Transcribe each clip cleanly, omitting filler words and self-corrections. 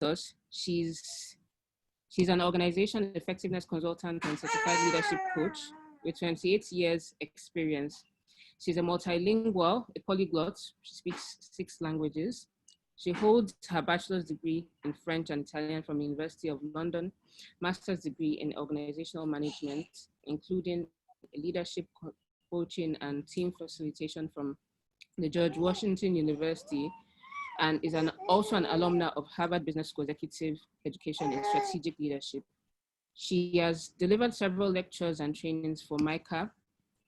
us. She's an organization effectiveness consultant and certified leadership coach with 28 years experience. She's a multilingual, a polyglot. She speaks 6 languages. She holds her bachelor's degree in French and Italian from the University of London, master's degree in organizational management, including leadership coaching and team facilitation from the George Washington University, and is also an alumna of Harvard Business School Executive Education in Strategic Leadership. She has delivered several lectures and trainings for MICA,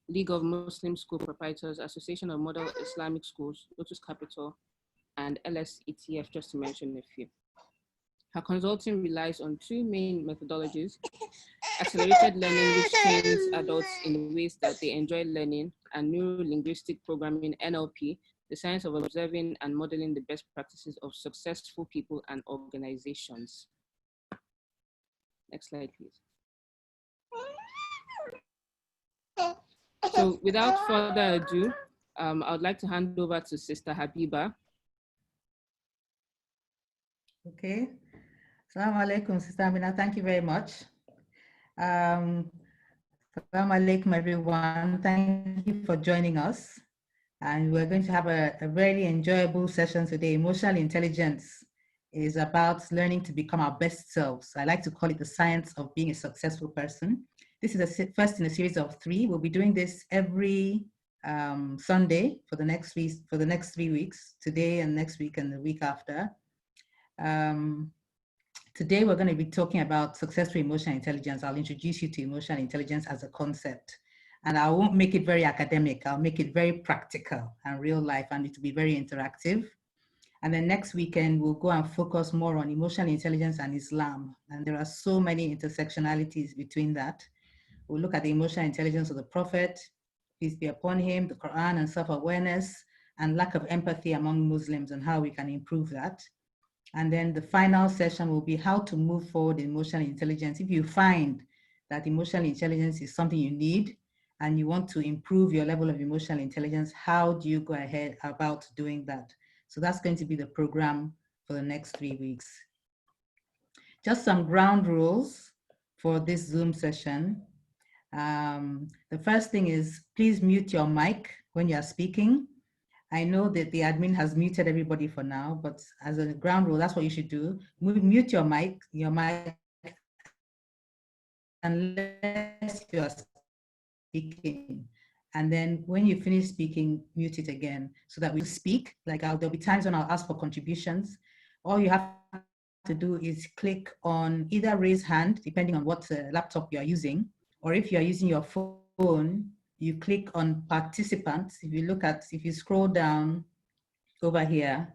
League of Muslim School Proprietors, Association of Model Islamic Schools, Lotus Capital, and LSETF, just to mention a few. Her consulting relies on 2 main methodologies: accelerated learning, which trains adults in ways that they enjoy learning, and neuro-linguistic programming, NLP, the science of observing and modeling the best practices of successful people and organizations. Next slide, please. So without further ado, I would like to hand over to Sister Habiba. Okay. Assalamu alaikum, Sister Amina. Thank you very much. Assalamu alaikum, everyone. Thank you for joining us. And we're going to have a very enjoyable session today. Emotional intelligence is about learning to become our best selves. I like to call it the science of being a successful person. This is the first in a series of 3. We'll be doing this every Sunday for the next 3 weeks, today and next week and the week after. Today, we're going to be talking about successful emotional intelligence. I'll introduce you to emotional intelligence as a concept. And I won't make it very academic. I'll make it very practical and real life, and it will be very interactive. And then next weekend, we'll go and focus more on emotional intelligence and Islam. And there are so many intersectionalities between that. We'll look at the emotional intelligence of the Prophet, peace be upon him, the Quran, and self-awareness, and lack of empathy among Muslims and how we can improve that. And then the final session will be how to move forward in emotional intelligence. If you find that emotional intelligence is something you need and you want to improve your level of emotional intelligence, how do you go ahead about doing that? So that's going to be the program for the next 3 weeks. Just some ground rules for this Zoom session. The first thing is, please mute your mic when you're speaking. I know that the admin has muted everybody for now, but as a ground rule, that's what you should do. Mute your mic unless you are speaking. And then when you finish speaking, mute it again so that we speak. Like there'll be times when I'll ask for contributions. All you have to do is click on either raise hand, depending on what laptop you're using, or if you're using your phone, you click on participants. If you scroll down over here,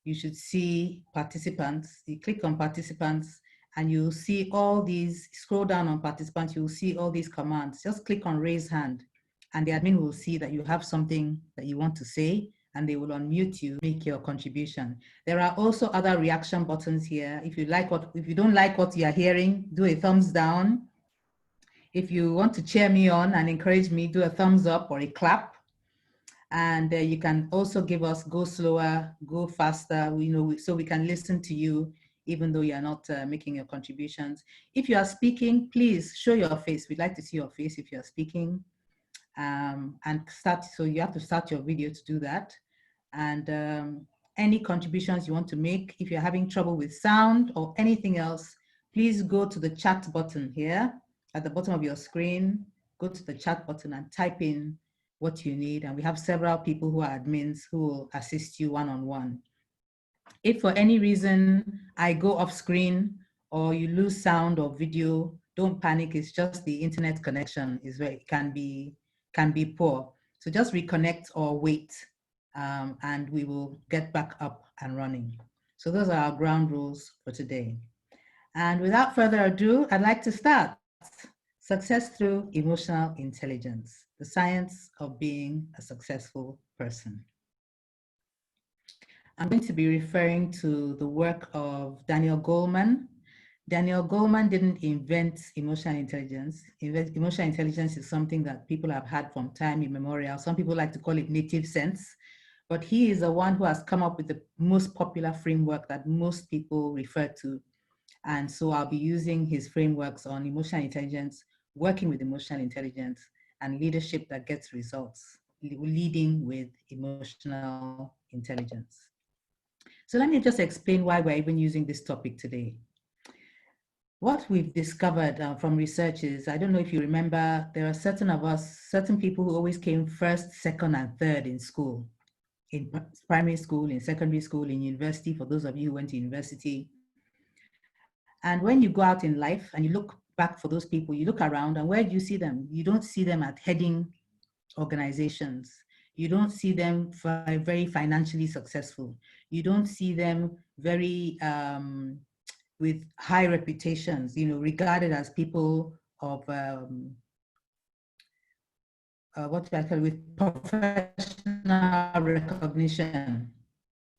you should see participants. You click on participants and you'll see all these, scroll down on participants, you'll see all these commands. Just click on raise hand and the admin will see that you have something that you want to say and they will unmute you, make your contribution. There are also other reaction buttons here. If you don't like what you're hearing, do a thumbs down. If you want to cheer me on and encourage me, do a thumbs up or a clap. And you can also give us go slower, go faster, so we can listen to you, even though you're not making your contributions. If you are speaking, please show your face. We'd like to see your face if you're speaking. So you have to start your video to do that. And any contributions you want to make, if you're having trouble with sound or anything else, please go to the chat button here. At the bottom of your screen, go to the chat button and type in what you need. And we have several people who are admins who will assist you one-on-one. If for any reason I go off screen or you lose sound or video, don't panic. It's just the internet connection can be poor. So just reconnect or wait and we will get back up and running. So those are our ground rules for today. And without further ado, I'd like to start. Success through emotional intelligence, the science of being a successful person. I'm going to be referring to the work of Daniel Goleman. Daniel Goleman didn't invent emotional intelligence. Emotional intelligence is something that people have had from time immemorial. Some people like to call it native sense, but he is the one who has come up with the most popular framework that most people refer to. And so I'll be using his frameworks on emotional intelligence, working with emotional intelligence, and leadership that gets results, leading with emotional intelligence. So let me just explain why we're even using this topic today. What we've discovered from research is, I don't know if you remember, there are certain of us, certain people who always came first, second, and third in school, in primary school, in secondary school, in university, for those of you who went to university. And when you go out in life and you look back for those people, you look around and where do you see them? You don't see them at heading organizations. You don't see them very financially successful. You don't see them very with high reputations, regarded as people of what do I call it, with professional recognition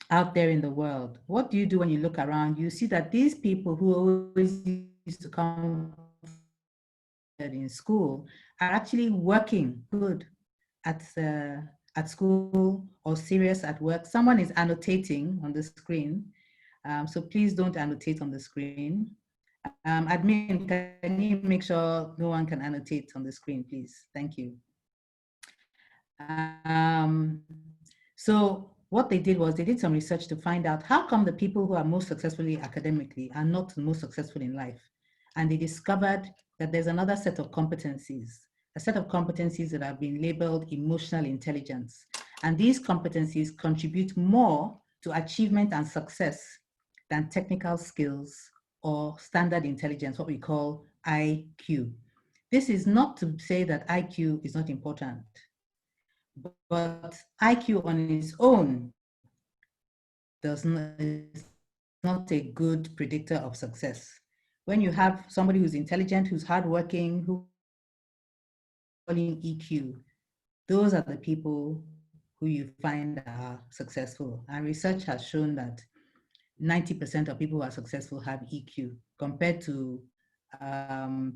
out there in the world. What do you do when you look around? You see that these people who always used to come in school are actually working good at school or serious at work. Someone is annotating on the screen, so please don't annotate on the screen. Admin, can you make sure no one can annotate on the screen, please? Thank you. So what they did was they did some research to find out how come the people who are most successfully academically are not the most successful in life. And they discovered that there's another set of competencies, a set of competencies that have been labeled emotional intelligence. And these competencies contribute more to achievement and success than technical skills or standard intelligence, what we call IQ. This is not to say that IQ is not important, but IQ on its own is not a good predictor of success. When you have somebody who's intelligent, who's hardworking, who calling EQ, those are the people who you find are successful. And research has shown that 90% of people who are successful have EQ, compared to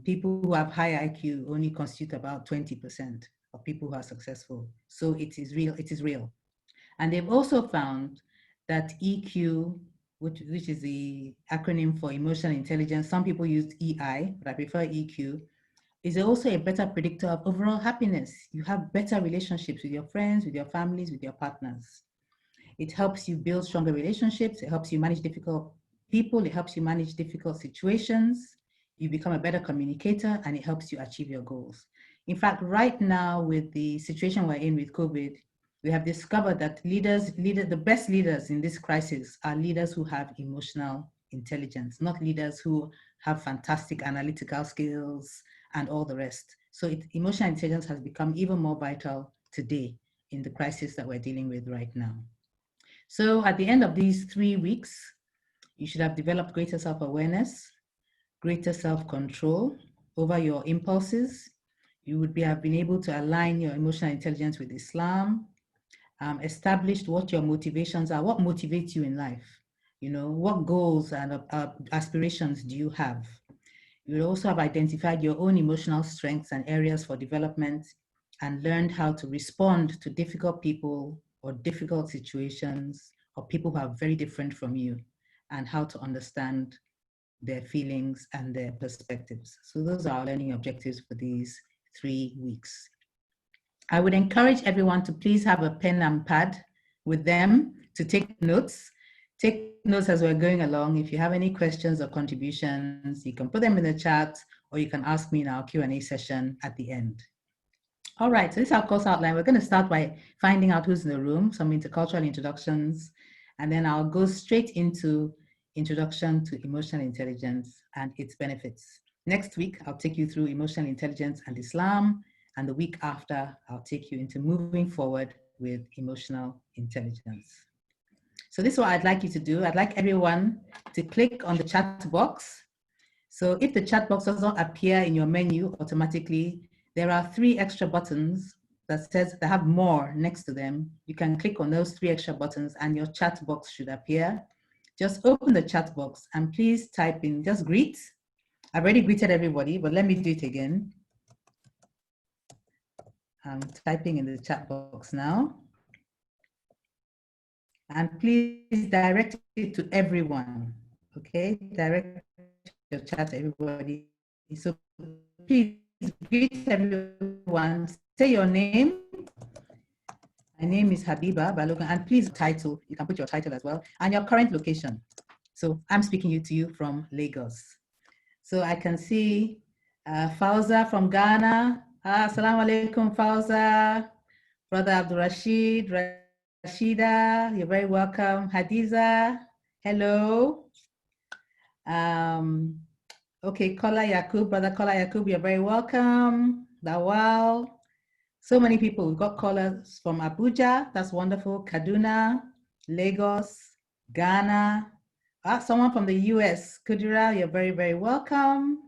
people who have high IQ only constitute about 20% of people who are successful. So it is real, it is real. And they've also found that EQ, which is the acronym for emotional intelligence, some people use EI, but I prefer EQ, is also a better predictor of overall happiness. You have better relationships with your friends, with your families, with your partners. It helps you build stronger relationships. It helps you manage difficult people. It helps you manage difficult situations. You become a better communicator, and it helps you achieve your goals. In fact, right now with the situation we're in with COVID, we have discovered that the best leaders in this crisis are leaders who have emotional intelligence, not leaders who have fantastic analytical skills and all the rest. So emotional intelligence has become even more vital today in the crisis that we're dealing with right now. So at the end of these 3 weeks, you should have developed greater self-awareness, greater self-control over your impulses. You would have been able to align your emotional intelligence with Islam, established what your motivations are, what motivates you in life. What goals and aspirations do you have? You will also have identified your own emotional strengths and areas for development, and learned how to respond to difficult people or difficult situations or people who are very different from you, and how to understand their feelings and their perspectives. So those are our learning objectives for these 3 weeks. I would encourage everyone to please have a pen and pad with them to take notes. Take notes as we're going along. If you have any questions or contributions, you can put them in the chat, or you can ask me in our Q&A session at the end. All right, so this is our course outline. We're going to start by finding out who's in the room, some intercultural introductions, and then I'll go straight into introduction to emotional intelligence and its benefits. Next week, I'll take you through emotional intelligence and Islam, and the week after, I'll take you into moving forward with emotional intelligence. So this is what I'd like you to do. I'd like everyone to click on the chat box. So if the chat box does not appear in your menu automatically, there are 3 extra buttons that have more next to them. You can click on those 3 extra buttons and your chat box should appear. Just open the chat box and please type in, just greet. I've already greeted everybody, but let me do it again. I'm typing in the chat box now. And please direct it to everyone, okay? Direct your chat to everybody. So please greet everyone. Say your name. My name is Habiba Balogun, and please title. You can put your title as well and your current location. So I'm speaking to you from Lagos. So I can see Fauza from Ghana. Assalamu alaikum, Fauza. Brother Abdul Rashid, Rashida, you're very welcome. Hadiza, hello. Okay, Kola Yakub, Brother Kola Yakub, you're very welcome. Lawal, so many people. We've got callers from Abuja, that's wonderful. Kaduna, Lagos, Ghana. Someone from the US, Kudura, you're very, very welcome.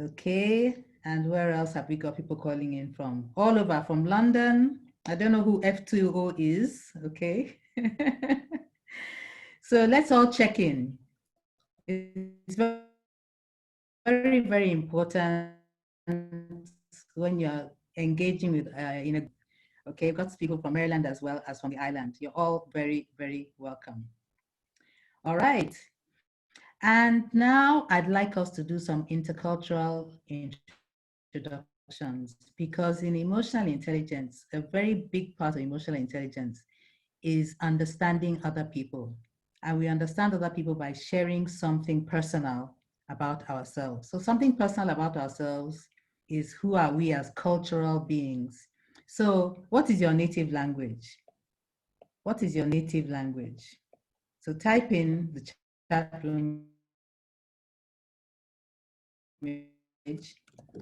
Okay, and where else have we got people calling in from? All over, from London. I don't know who F2O is, okay? So let's all check in. It's very, very important when you're engaging with, okay, we've got people from Maryland as well as from the island. You're all very, very welcome. All right. And now I'd like us to do some intercultural introductions, because in emotional intelligence, a very big part of emotional intelligence is understanding other people. And we understand other people by sharing something personal about ourselves. So something personal about ourselves is who are we as cultural beings. So what is your native language? What is your native language? So type in the chat room.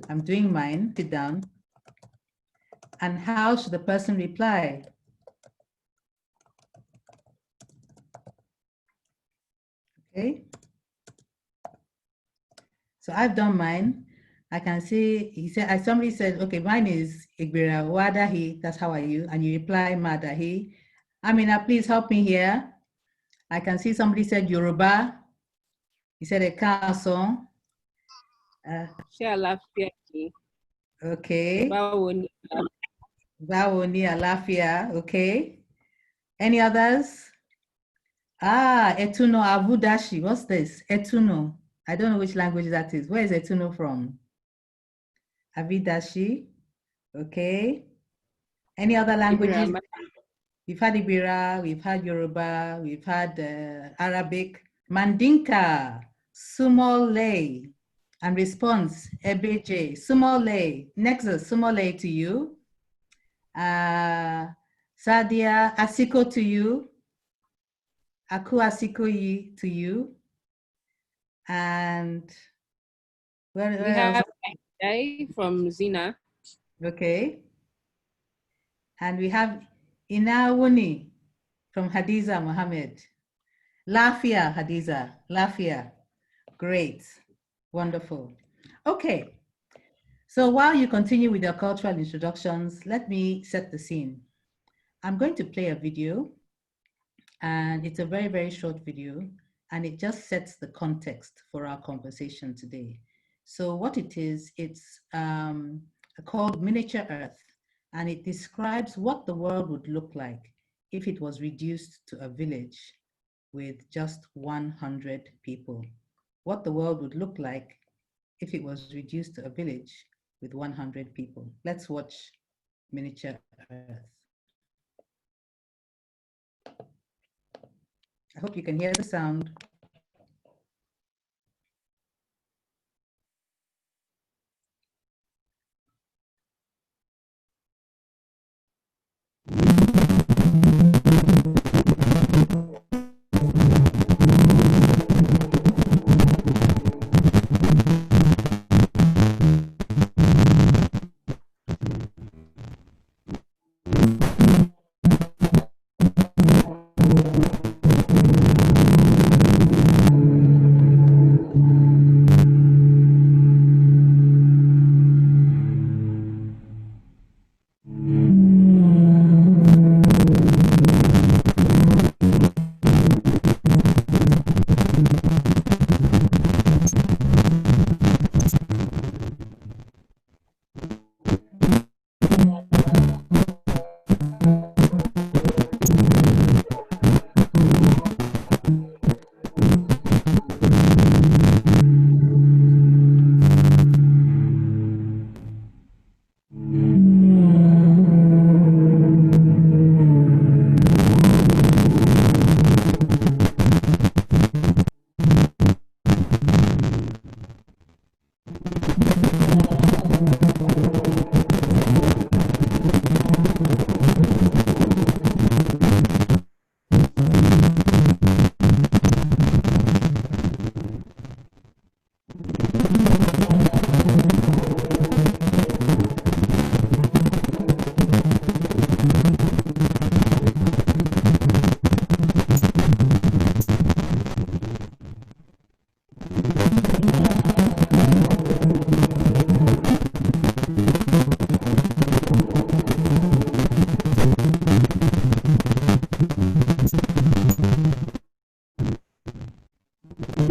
I'm doing mine, sit down. And how should the person reply? Okay. So I've done mine. I can see, he said, somebody said, okay, mine is Igbira Wadahi, that's how are you? And you reply Madahi. Amina, please help me here. I can see somebody said Yoruba. He said a castle. Okay. Bawoni Alafia, okay. Any others? Etuno Avudashi, what's this? Etuno, I don't know which language that is. Where is Etuno from? Avidashi, okay. Any other languages? We've had Ibira, we've had Yoruba, we've had Arabic. Mandinka, Sumole, and response, Ebeje, Sumole. Nexus, Sumole to you. Sadia, Asiko to you. Aku Asiko to you. And where else? Have from Zina. Okay. And we have Inawuni from Hadiza Mohammed. Lafia, Hadiza, Lafia. Great, wonderful. Okay, so while you continue with your cultural introductions, let me set the scene. I'm going to play a video, and it's a very, very short video, and it just sets the context for our conversation today. So what it is, it's called Miniature Earth, and it describes what the world would look like if it was reduced to a village with just 100 people. What the world would look like if it was reduced to a village with 100 people. Let's watch Miniature Earth. I hope you can hear the sound. I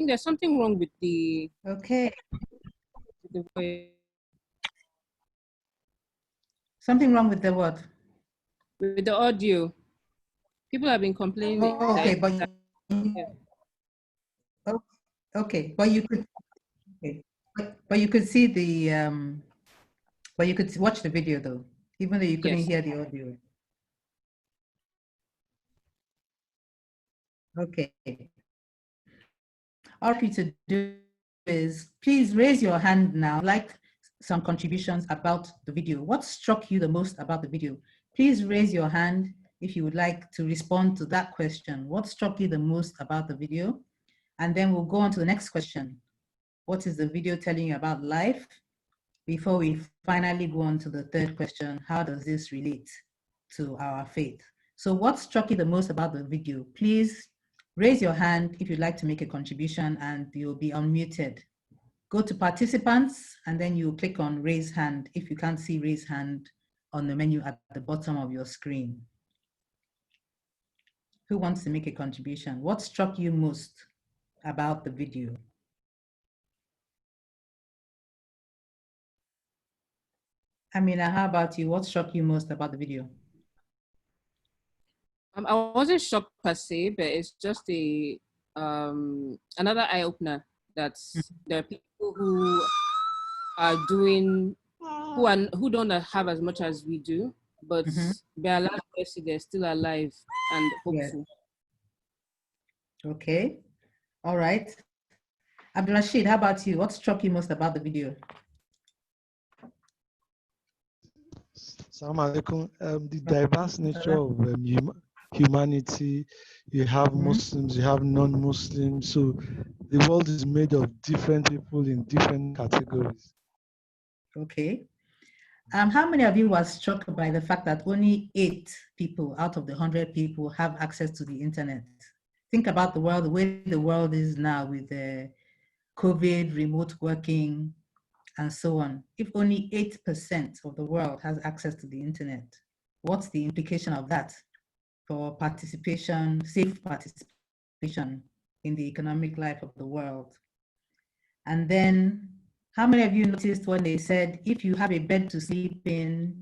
think there's something wrong with the Okay. voice. Something wrong with the what? With the audio. People have been complaining Oh, okay, that, but yeah. oh, okay, but you could okay. But you could see the but you could watch the video though, even though you couldn't Yes. hear the audio. Okay. All you to do is please raise your hand now, like some contributions about the video. What struck you the most about the video? Please raise your hand if you would like to respond to that question. What struck you the most about the video? And then we'll go on to the next question. What is the video telling you about life? Before we finally go on to the third question, how does this relate to our faith? So what struck you the most about the video? Please raise your hand if you'd like to make a contribution and you'll be unmuted. Go to participants and then you click on raise hand if you can't see raise hand on the menu at the bottom of your screen. Who wants to make a contribution? What struck you most about the video? Amina, how about you? What struck you most about the video? I wasn't shocked per se, but it's just a another eye opener that there are people who are doing who don't have as much as we do, but by Allah's mercy, they're still alive and Yes. hopeful. Okay. All right. Abdul Rashid, how about you? What struck you most about the video? Assalamu alaikum. The diverse nature of humanity. You have Muslims, you have non-Muslims. So the world is made of different people in different categories. Okay. How many of you were struck by the fact that only 8 people out of the 100 people have access to the internet? Think about the world, the way the world is now with the COVID, remote working, and so on. If only 8% of the world has access to the internet, what's the implication of that for participation, safe participation in the economic life of the world? And then, how many of you noticed when they said, if you have a bed to sleep in,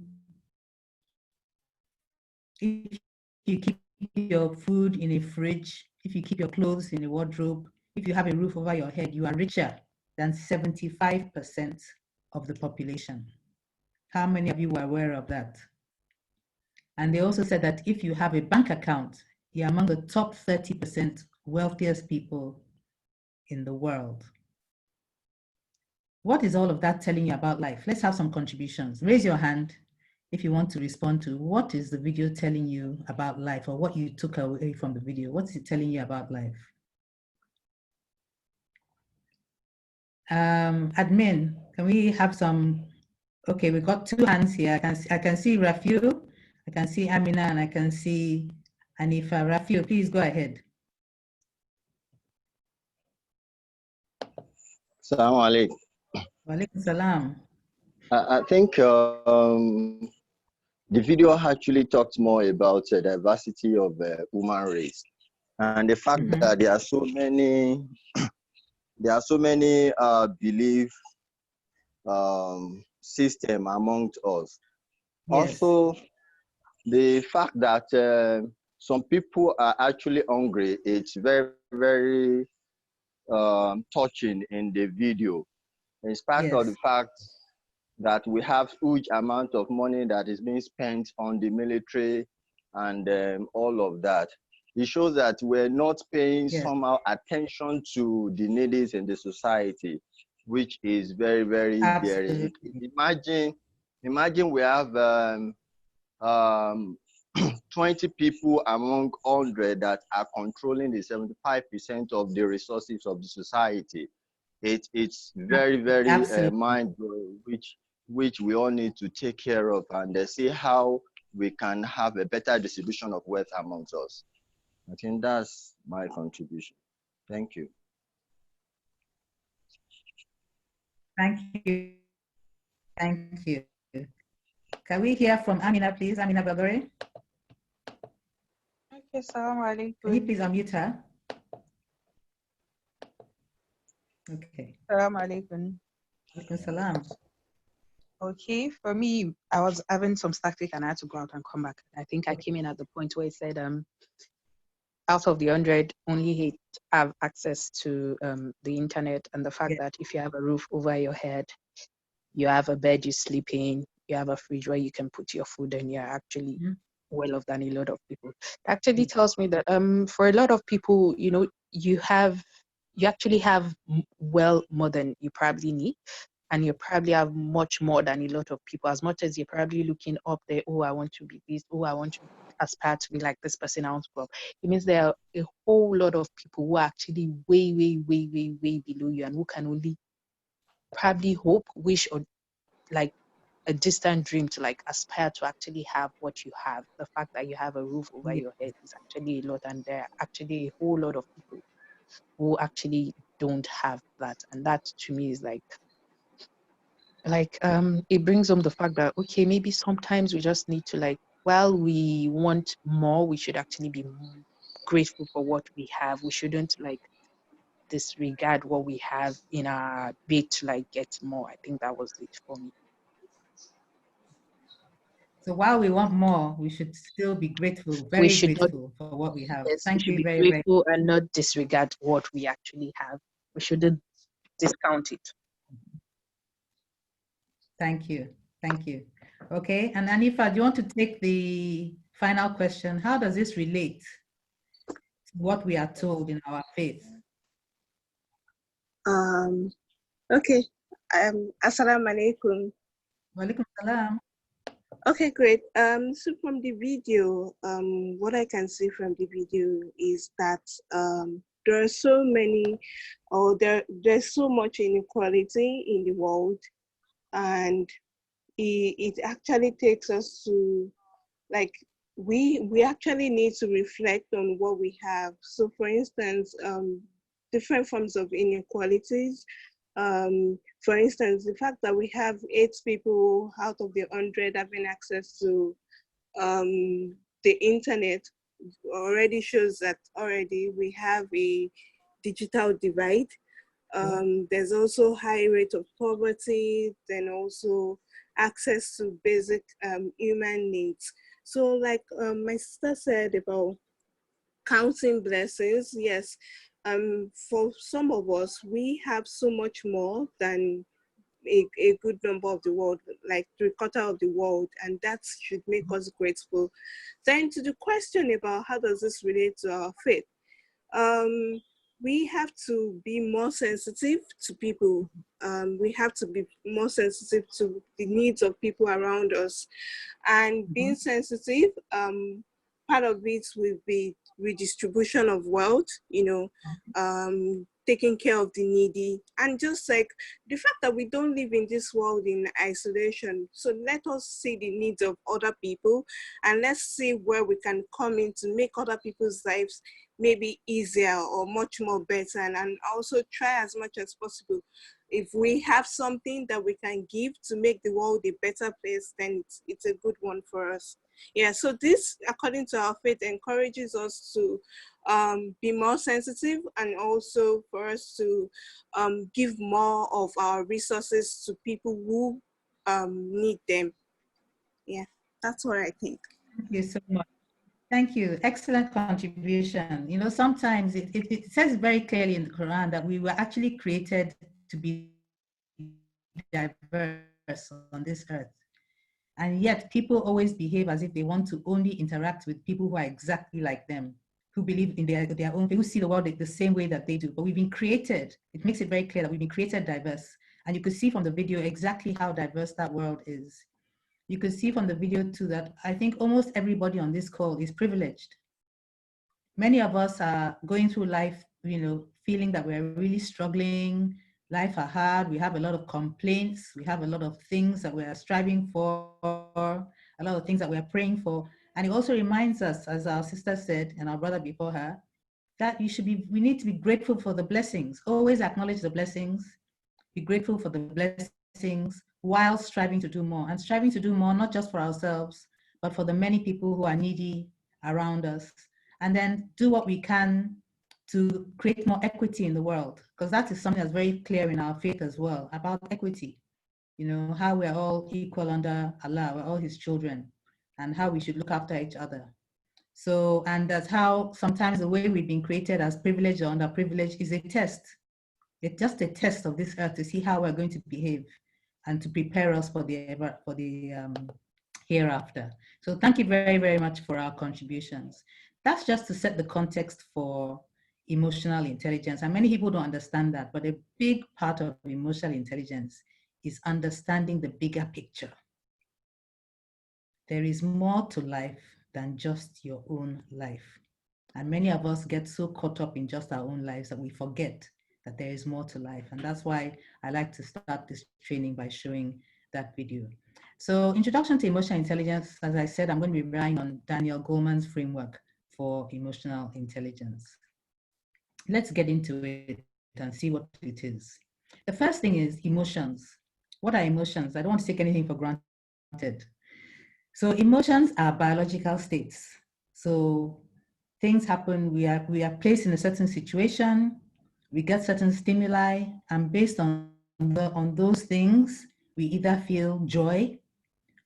if you keep your food in a fridge, if you keep your clothes in a wardrobe, if you have a roof over your head, you are richer than 75% of the population? How many of you were aware of that? And they also said that if you have a bank account, you're among the top 30% wealthiest people in the world. What is all of that telling you about life? Let's have some contributions. Raise your hand if you want to respond to what is the video telling you about life, or what you took away from the video. What is it telling you about life? Admin, can we have some? Okay, we got 2 hands here. I can see Rafiu, I can see Amina, and I can see Anifa. Rafiu, please go ahead. Assalamu alaikum. Wa alaikum salam. I think the video actually talked more about the diversity of the human race, and the fact that there are so many belief system amongst us. Yes. Also, the fact that some people are actually hungry, it's very, very touching in the video, in spite of the fact that we have huge amount of money that is being spent on the military and all of that. It shows that we're not paying Yes. somehow attention to the needs in the society, which is very, very daring. Absolutely. Imagine we have um, 20 people among 100 that are controlling the 75% of the resources of the society. It's very, very Absolutely. mind-blowing, which we all need to take care of and see how we can have a better distribution of wealth amongst us. I think that's my contribution. Thank you. Thank you. Thank you. Can we hear from Amina, please? Amina Babari? Okay, salam alaikum. Can you please unmute her? Okay. Salam alaikum. Alaikum salam. Okay, for me, I was having some static and I had to go out and come back. I think I came in at the point where it said, out of the 100, only 8 have access to the internet, and the fact that if you have a roof over your head, you have a bed you sleep in, you have a fridge where you can put your food, and you're actually well off than a lot of people. It actually tells me that for a lot of people, you know, you actually have well more than you probably need. And you probably have much more than a lot of people. As much as you're probably looking up there, oh, I want to be this, oh, I want to aspire to be like this person, I want to grow up. It means there are a whole lot of people who are actually way, way, way, way, way below you and who can only probably hope, wish, or like a distant dream to like aspire to actually have what you have. The fact that you have a roof over your head is actually a lot, and there are actually a whole lot of people who actually don't have that. And that to me is like it brings home the fact that okay, maybe sometimes we just need to like, while we want more, we should actually be grateful for what we have. We shouldn't like disregard what we have in our bid to like get more. I think that was it for me. So while we want more, we should still be grateful, We very should not, grateful for what we have. yes, we Thank should you be very, very grateful and not disregard what we actually have. We shouldn't discount it. Thank you. Thank you. Okay, and Anifa, do you want to take the final question? How does this relate to what we are told in our faith? Okay. Assalamu alaikum. Walaikum salam. Okay, great. So from the video, what I can see from the video is that there are so many, or there's so much inequality in the world, and it actually takes us to like we actually need to reflect on what we have. So for instance, different forms of inequalities. For instance, the fact that we have 8 people out of the 100 having access to the internet already shows that already we have a digital divide. There's also high rate of poverty, then also access to basic human needs. So like my sister said about counting blessings, yes, for some of us, we have so much more than a good number of the world, like 3/4 of the world, and that should make us grateful. Then to the question about how does this relate to our faith, we have to be more sensitive to people. We have to be more sensitive to the needs of people around us, and being sensitive, part of it will be redistribution of wealth, you know, taking care of the needy, and just like the fact that we don't live in this world in isolation. So let us see the needs of other people, and let's see where we can come in to make other people's lives maybe easier or much more better, and also try as much as possible. If we have something that we can give to make the world a better place, then it's a good one for us. Yeah, so this, according to our faith, encourages us to be more sensitive, and also for us to give more of our resources to people who need them. Yeah, that's what I think. Thank you so much. Thank you. Excellent contribution. You know, sometimes it says very clearly in the Quran that we were actually created to be diverse. on this earth. And yet people always behave as if they want to only interact with people who are exactly like them, who believe in their own, who see the world the same way that they do. But we've been created, it makes it very clear that we've been created diverse. And you could see from the video exactly how diverse that world is. You could see from the video too that I think almost everybody on this call is privileged. Many of us are going through life, feeling that we're really struggling, life are hard, we have a lot of complaints, we have a lot of things that we're striving for, a lot of things that we're praying for. And it also reminds us, as our sister said, and our brother before her, that we need to be grateful for the blessings, always acknowledge the blessings, be grateful for the blessings while striving to do more. And striving to do more, not just for ourselves, but for the many people who are needy around us. And then do what we can to create more equity in the world, because that is something that's very clear in our faith as well, about equity. How we're all equal under Allah, we're all his children, and how we should look after each other. So, and that's how sometimes the way we've been created as privileged or underprivileged is a test. It's just a test of this earth to see how we're going to behave and to prepare us for the hereafter. So thank you very, very much for our contributions. That's just to set the context for emotional intelligence. And many people don't understand that, but a big part of emotional intelligence is understanding the bigger picture. There is more to life than just your own life. And many of us get so caught up in just our own lives that we forget that there is more to life. And that's why I like to start this training by showing that video. So Introduction to Emotional Intelligence, as I said, I'm going to be relying on Daniel Goleman's framework for emotional intelligence. Let's get into it and see what it is. The first thing is emotions. What are emotions? I don't want to take anything for granted. So emotions are biological states. So things happen, we are placed in a certain situation, we get certain stimuli, and based on those things, we either feel joy,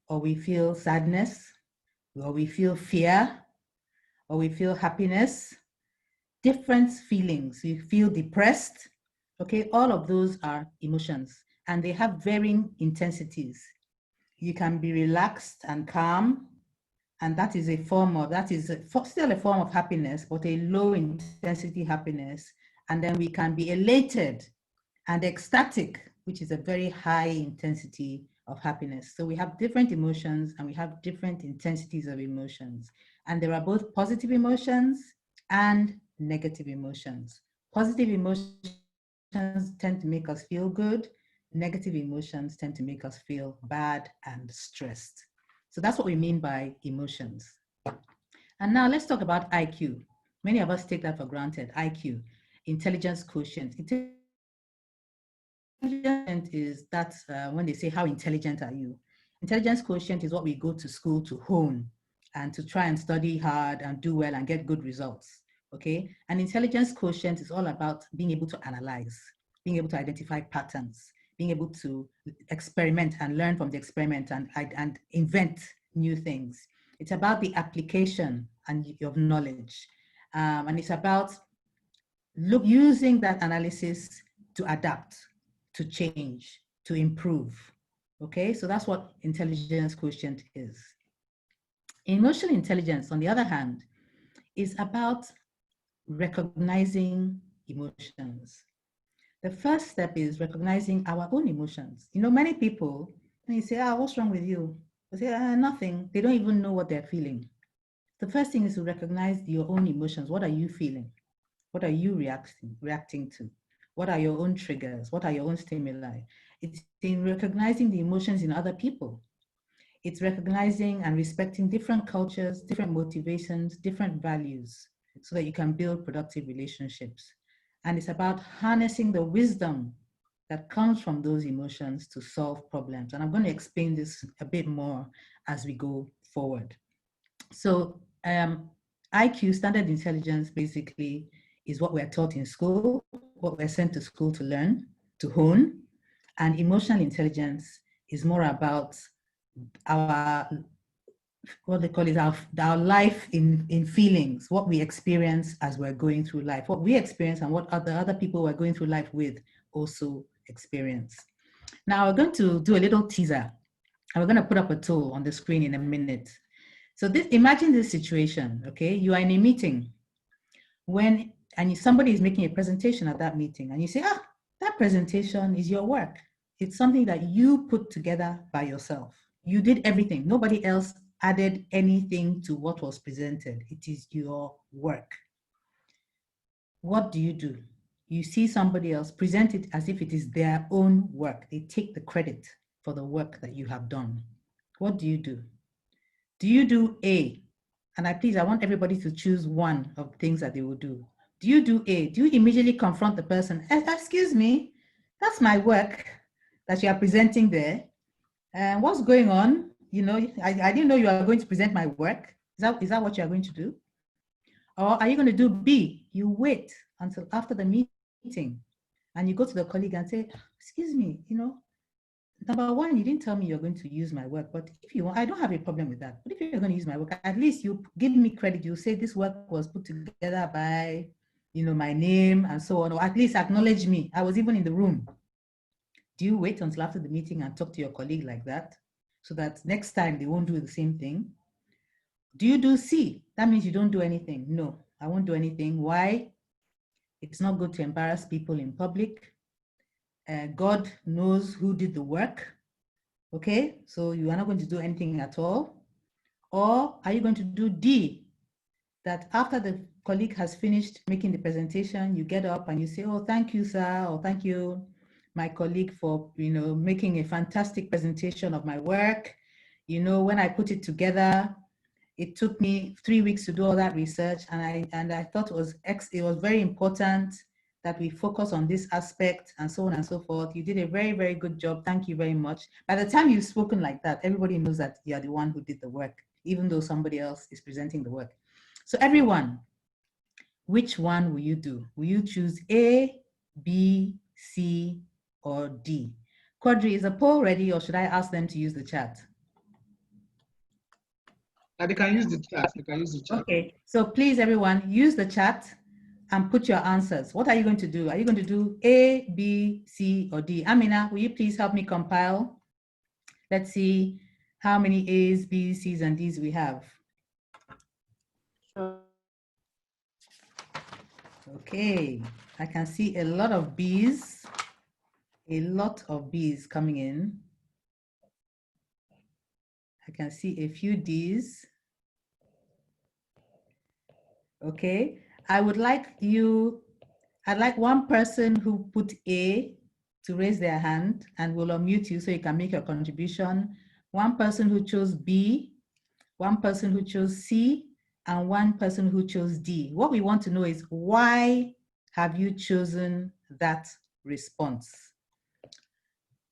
or we feel sadness, or we feel fear, or we feel happiness, different feelings. We feel depressed, okay? All of those are emotions, and they have varying intensities. You can be relaxed and calm, and that is still a form of happiness, but a low intensity happiness. And then we can be elated and ecstatic, which is a very high intensity of happiness. So we have different emotions and we have different intensities of emotions. And there are both positive emotions and negative emotions. Positive emotions tend to make us feel good. Negative emotions tend to make us feel bad and stressed. So that's what we mean by emotions. And now let's talk about IQ. Many of us take that for granted. IQ, intelligence quotient. Intelligence is that's when they say, how intelligent are you? Intelligence quotient is what we go to school to hone and to try and study hard and do well and get good results, okay? And intelligence quotient is all about being able to analyze, being able to identify patterns, being able to experiment and learn from the experiment and invent new things. It's about the application of knowledge. And it's about using that analysis to adapt, to change, to improve. Okay, so that's what intelligence quotient is. Emotional intelligence, on the other hand, is about recognizing emotions. The first step is recognizing our own emotions. Many people, when you say, what's wrong with you? They say, nothing. They don't even know what they're feeling. The first thing is to recognize your own emotions. What are you feeling? What are you reacting to? What are your own triggers? What are your own stimuli? It's in recognizing the emotions in other people. It's recognizing and respecting different cultures, different motivations, different values, so that you can build productive relationships. And it's about harnessing the wisdom that comes from those emotions to solve problems. And I'm going to explain this a bit more as we go forward. So IQ, standard intelligence, basically is what we're taught in school, what we're sent to school to learn, to hone. And emotional intelligence is more about our, what they call it, our life in feelings, what we experience as we're going through life, what we experience and what other people we're going through life with also experience. Now we're going to do a little teaser. And we're going to put up a tool on the screen in a minute. So imagine this situation, okay? You are in a meeting and somebody is making a presentation at that meeting, and you say, that presentation is your work. It's something that you put together by yourself. You did everything. Nobody else added anything to what was presented. It is your work. What do? You see somebody else present it as if it is their own work. They take the credit for the work that you have done. What do? Do you do A? And I want everybody to choose one of the things that they will do. Do you do A? Do you immediately confront the person? Excuse me, that's my work that you are presenting there. And what's going on? You know, I didn't know you are going to present my work. Is that what you are going to do? Or are you going to do B? You wait until after the meeting and you go to the colleague and say, excuse me, you know, number one, you didn't tell me you're going to use my work, but if you want, I don't have a problem with that. But if you're going to use my work, at least you give me credit. You say this work was put together by, you know, my name and so on, or at least acknowledge me. I was even in the room. Do you wait until after the meeting and talk to your colleague like that so that next time they won't do the same thing? Do you do C? That means you don't do anything. No, I won't do anything. Why? It's not good to embarrass people in public. God knows who did the work. Okay, so you are not going to do anything at all. Or are you going to do D? That after the colleague has finished making the presentation, you get up and you say, oh, thank you, sir, or thank you, my colleague, for, you know, making a fantastic presentation of my work. You know, when I put it together, it took me 3 weeks to do all that research, and I thought it was very important that we focus on this aspect and so on and so forth. You did a very, very good job. Thank you very much. By the time you've spoken like that, everybody knows that you're the one who did the work, even though somebody else is presenting the work. So everyone, which one will you do? Will you choose A, B, C, or D? Quadri, is the poll ready, or should I ask them to use the chat? They can use the chat. They can use the chat. Okay, so please, everyone, use the chat and put your answers. What are you going to do? Are you going to do A, B, C, or D? Amina, will you please help me compile? Let's see how many A's, B's, C's, and D's we have. Okay, I can see a lot of B's coming in. I can see a few D's. Okay, I'd like one person who put A to raise their hand, and we'll unmute you so you can make your contribution. One person who chose B, one person who chose C, and one person who chose D. What we want to know is, why have you chosen that response?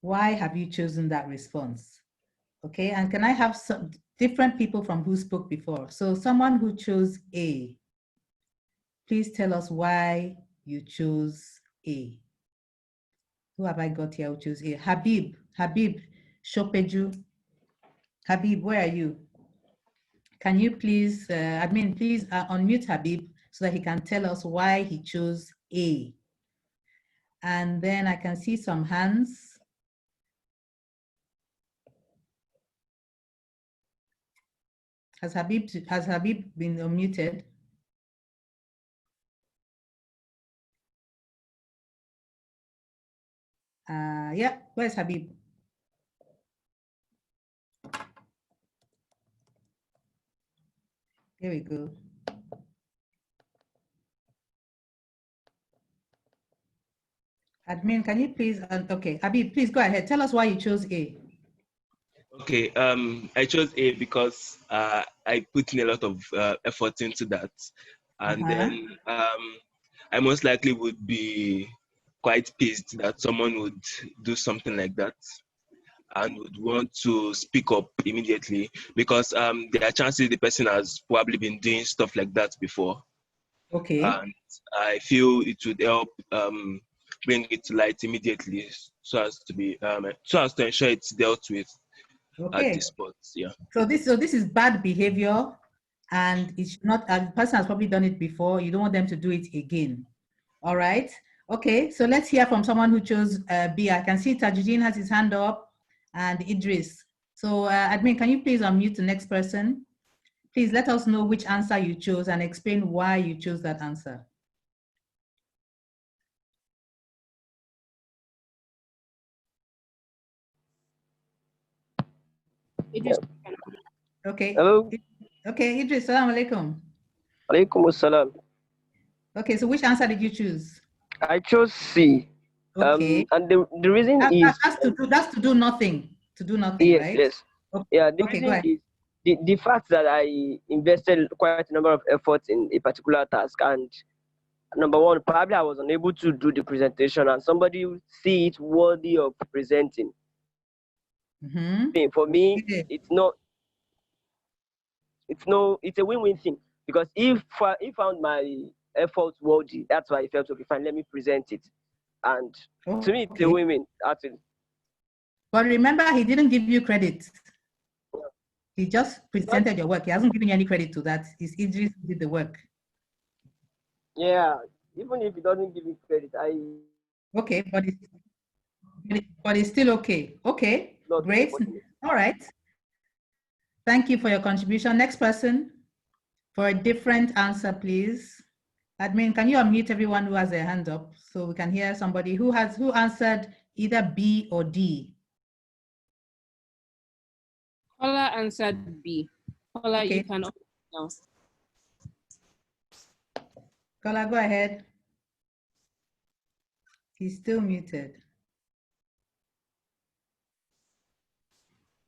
Why have you chosen that response? Okay, and can I have some different people from who spoke before? So someone who chose A, please tell us why you chose A. Who have I got here who chose A? Habib Shopeju. Habib, where are you? Can you please, admin, please unmute Habib so that he can tell us why he chose A. And then I can see some hands. Has Habib been unmuted? Yeah, where's Habib? Here we go. Admin, can you please, okay, Habib, please go ahead. Tell us why you chose A. Okay, I chose A because I put in a lot of effort into that. And then I most likely would be quite pissed that someone would do something like that and would want to speak up immediately, because there are chances the person has probably been doing stuff like that before. Okay. And I feel it would help bring it to light immediately, so as to ensure it's dealt with at this spot. Yeah. So this is bad behavior, and it's not. The person has probably done it before. You don't want them to do it again. All right. Okay, so let's hear from someone who chose B. I can see Tajuddin has his hand up and Idris. So admin, can you please unmute the next person? Please let us know which answer you chose and explain why you chose that answer. Idris. Okay. Hello. Okay, Idris, salam alaikum. Alaikum assalam. Okay, so which answer did you choose? I chose C. Okay. And the reason is that's to do nothing. To do nothing, yes, right? yes. Okay. Yeah, the Okay, go reason ahead. is the fact that I invested quite a number of efforts in a particular task, and number one, probably I was unable to do the presentation, and somebody see it worthy of presenting. For me, Okay. it's a win-win thing, because if I found my efforts worthy, that's why I felt okay, fine, let me present it, and to me it's a win-win actually. But remember, he didn't give you credit. He just presented your work. He hasn't given you any credit to that. It's Idris who did the work. Yeah, even if he doesn't give me credit, okay, but it's still okay. Okay, great. All right. Thank you for your contribution. Next person for a different answer, please. Admin, can you unmute everyone who has their hand up so we can hear somebody who answered either B or D? Paula answered B. Paula, okay. You can now. Paula, go ahead. He's still muted.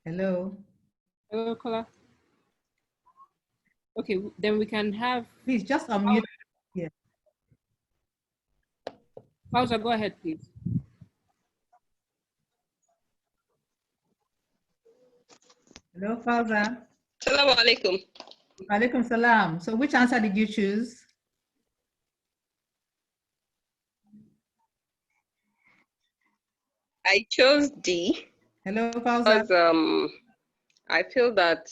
Hello. Hello, Paula. Okay, then we can have. Please just unmute. Yeah. Pausa, go ahead, please. Hello, Fauza. Assalamu alaikum. Alaikum salam. So which answer did you choose? I chose D. Hello, Fauza. Because I feel that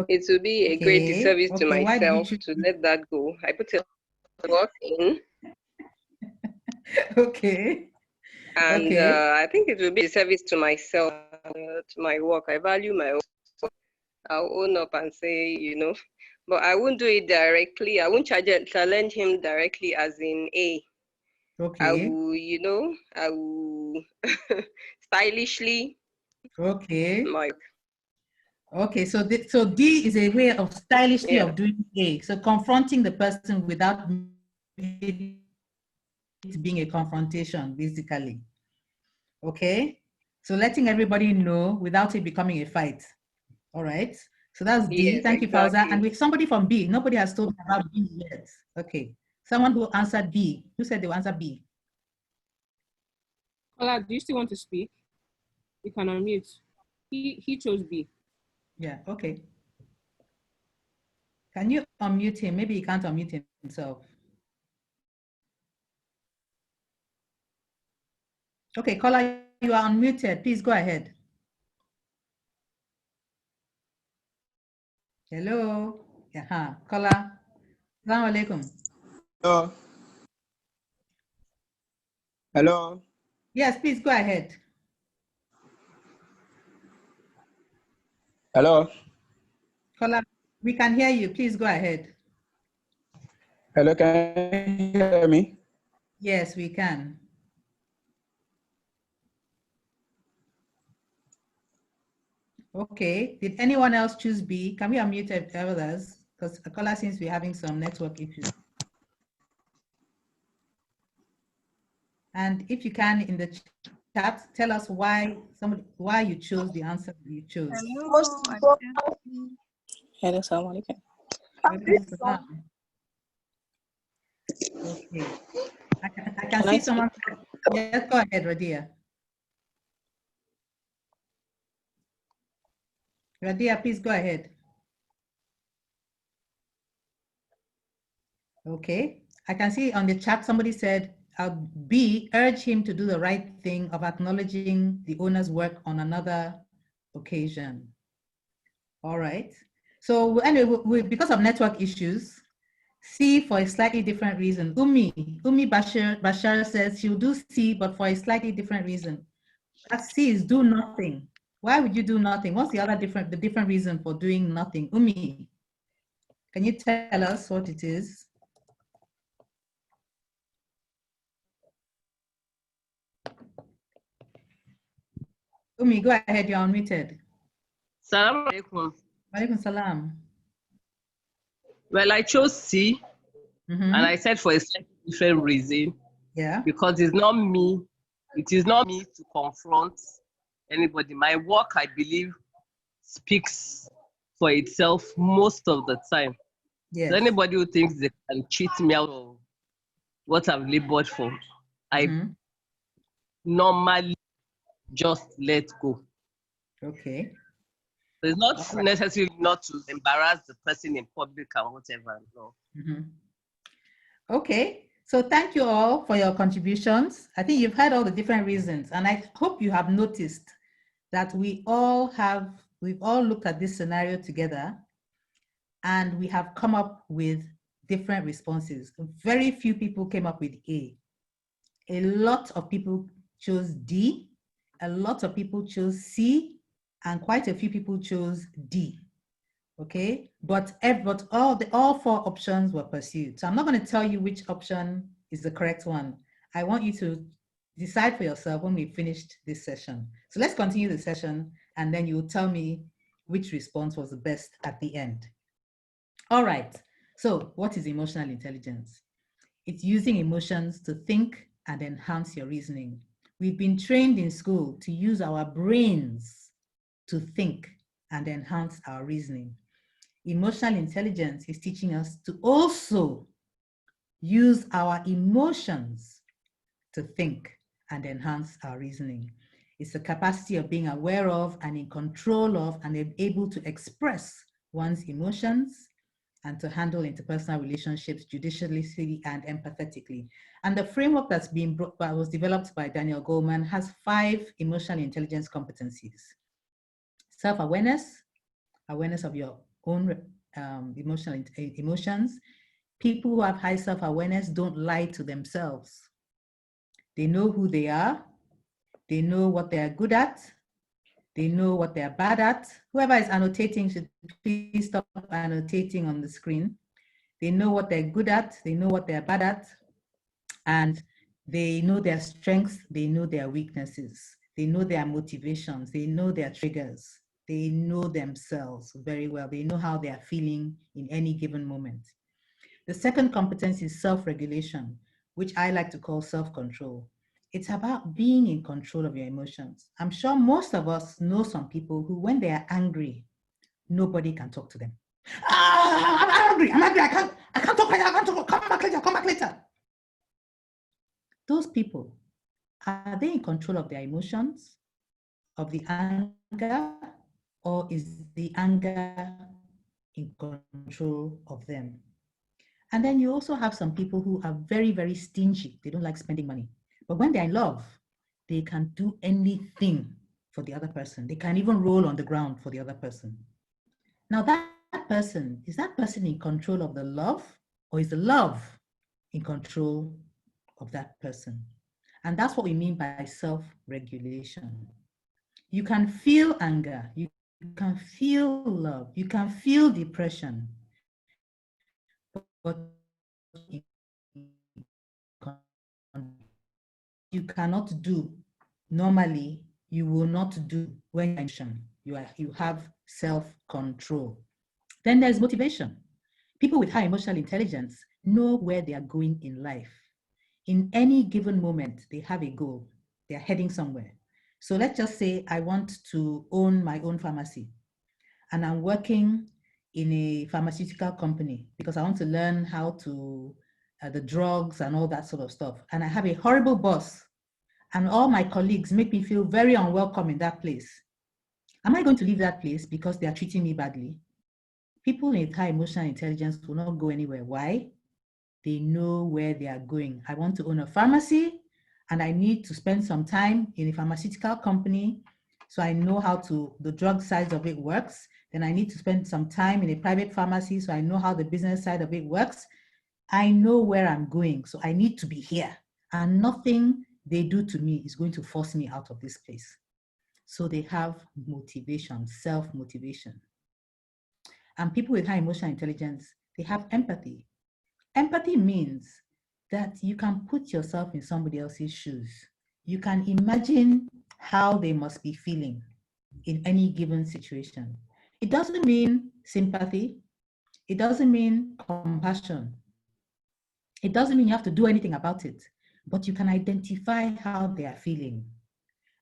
it will be a great disservice to myself to let that go. I put a lot in. Okay. And I think it will be a service to myself, to my work. I value my work. So I'll own up and say, but I won't do it directly. I won't challenge him directly as in A. Okay. I will, I will stylishly. Okay. Okay, so D is a way of stylishly of doing A. So confronting the person without it being a confrontation, basically. Okay, so letting everybody know without it becoming a fight. All right, so that's D. Yes, Thank you, Fauza. And with somebody from B, nobody has told me about B yet. Okay, someone who answered B. Who said they will answer B? Paula, do you still want to speak? You can unmute. He chose B. Yeah, okay. Can you unmute him? Maybe he can't unmute himself. Okay, caller, you are unmuted. Please go ahead. Hello. Yeah, caller. Assalamu alaikum. Hello. Hello. Yes, please go ahead. Hello. Caller, we can hear you. Please go ahead. Hello, can you hear me? Yes, we can. Okay. Did anyone else choose B? Can we unmute others? Because the caller seems to be having some network issues. And if you can, in the chat, tell us why you chose the answer you chose. Hello, assalamu alaikum. Okay. I can see someone. Yes, go ahead, Radia. Radia, please go ahead. Okay. I can see on the chat somebody said, B, urge him to do the right thing of acknowledging the owner's work on another occasion. All right. So anyway, because of network issues, C for a slightly different reason. Umi Bashar says she'll do C, but for a slightly different reason. That C is do nothing. Why would you do nothing? What's the different reason for doing nothing? Umi, can you tell us what it is? Umi, go ahead, you're unmuted. Salam alaikum. Walaikum salam. Well, I chose C, and I said for a slightly different reason. Yeah. Because it's not me. It is not me to confront anybody. My work, I believe, speaks for itself most of the time. Yes. So anybody who thinks they can cheat me out of what I've labored for, I normally just let go. Okay. So it's not necessary not to embarrass the person in public and whatever. No. Okay. So thank you all for your contributions. I think you've heard all the different reasons, and I hope you have noticed that we've all looked at this scenario together, and we have come up with different responses. Very few people came up with A. A lot of people chose D. A lot of people chose C, and quite a few people chose D. Okay, but all four options were pursued. So I'm not going to tell you which option is the correct one. I want you to decide for yourself when we've finished this session. So let's continue the session, and then you'll tell me which response was the best at the end. All right, so what is emotional intelligence? It's using emotions to think and enhance your reasoning. We've been trained in school to use our brains to think and enhance our reasoning. Emotional intelligence is teaching us to also use our emotions to think and enhance our reasoning. It's the capacity of being aware of and in control of and able to express one's emotions and to handle interpersonal relationships judiciously and empathetically. And the framework that was developed by Daniel Goleman has 5 emotional intelligence competencies: self-awareness, awareness of your own emotions. People who have high self-awareness don't lie to themselves. They know who they are. They know what they are good at. They know what they are bad at. Whoever is annotating should please stop annotating on the screen. They know what they're good at. They know what they're bad at. And they know their strengths. They know their weaknesses. They know their motivations. They know their triggers. They know themselves very well. They know how they are feeling in any given moment. The second competence is self-regulation, which I like to call self-control. It's about being in control of your emotions. I'm sure most of us know some people who, when they are angry, nobody can talk to them. I'm angry, I can't talk right now, come back later. Those people, are they in control of their emotions, of the anger, or is the anger in control of them? And then you also have some people who are very, very stingy. They don't like spending money. But when they're in love, they can do anything for the other person. They can even roll on the ground for the other person. Now that person, is that person in control of the love, or is the love in control of that person? And that's what we mean by self-regulation. You can feel anger, you can feel love, you can feel depression, but you cannot do normally, you will not do when you have self-control. Then there's motivation. People with high emotional intelligence know where they are going in life. In any given moment, they have a goal. They're heading somewhere. So let's just say I want to own my own pharmacy, and I'm working in a pharmaceutical company because I want to learn how to the drugs and all that sort of stuff. And I have a horrible boss, and all my colleagues make me feel very unwelcome in that place. Am I going to leave that place because they are treating me badly? People with high emotional intelligence will not go anywhere. Why? They know where they are going. I want to own a pharmacy, and I need to spend some time in a pharmaceutical company so I know how the drug side of it works. Then I need to spend some time in a private pharmacy so I know how the business side of it works. I know where I'm going, so I need to be here. And nothing they do to me is going to force me out of this place. So they have motivation, self-motivation. And people with high emotional intelligence, they have empathy. Empathy means that you can put yourself in somebody else's shoes. You can imagine how they must be feeling in any given situation. It doesn't mean sympathy. It doesn't mean compassion. It doesn't mean you have to do anything about it, but you can identify how they are feeling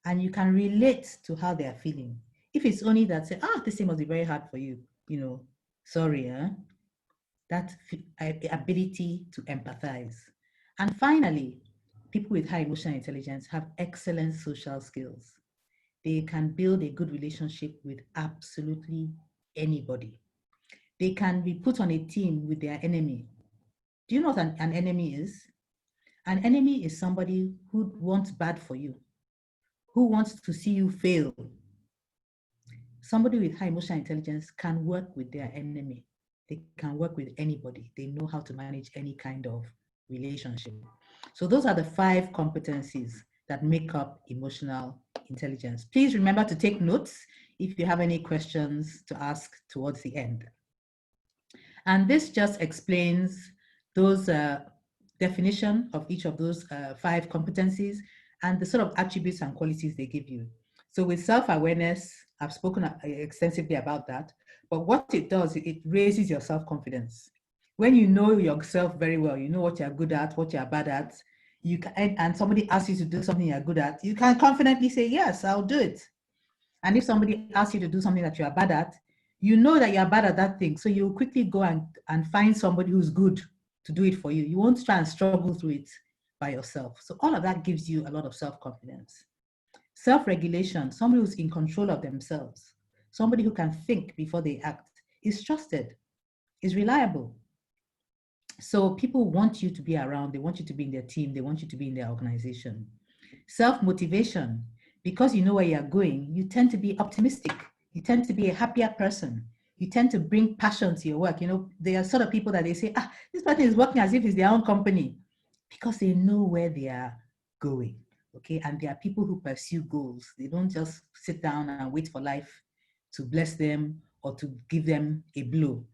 and you can relate to how they are feeling. If it's only that say, this thing must be very hard for you, sorry, that ability to empathize. And finally, people with high emotional intelligence have excellent social skills. They can build a good relationship with absolutely anybody. They can be put on a team with their enemy. Do you know what an enemy is? An enemy is somebody who wants bad for you, who wants to see you fail. Somebody with high emotional intelligence can work with their enemy. They can work with anybody. They know how to manage any kind of relationship. So those are the 5 competencies that make up emotional intelligence. Please remember to take notes if you have any questions to ask towards the end. And this just explains those definition of each of those 5 competencies and the sort of attributes and qualities they give you. So with self-awareness, I've spoken extensively about that, but what it does, it raises your self-confidence. When you know yourself very well, you know what you're good at, what you're bad at, you can, and somebody asks you to do something you're good at, you can confidently say, yes, I'll do it. And if somebody asks you to do something that you are bad at, you know that you're bad at that thing. So you'll quickly go and find somebody who's good to do it for you. You won't try and struggle through it by yourself. So all of that gives you a lot of self-confidence. Self-regulation, somebody who's in control of themselves, somebody who can think before they act, is trusted, is reliable. So people want you to be around, they want you to be in their team, they want you to be in their organization. Self-motivation, because you know where you're going, you tend to be optimistic. You tend to be a happier person. You tend to bring passion to your work. They are sort of people that they say, this person is working as if it's their own company because they know where they are going, okay? And they are people who pursue goals. They don't just sit down and wait for life to bless them or to give them a blow.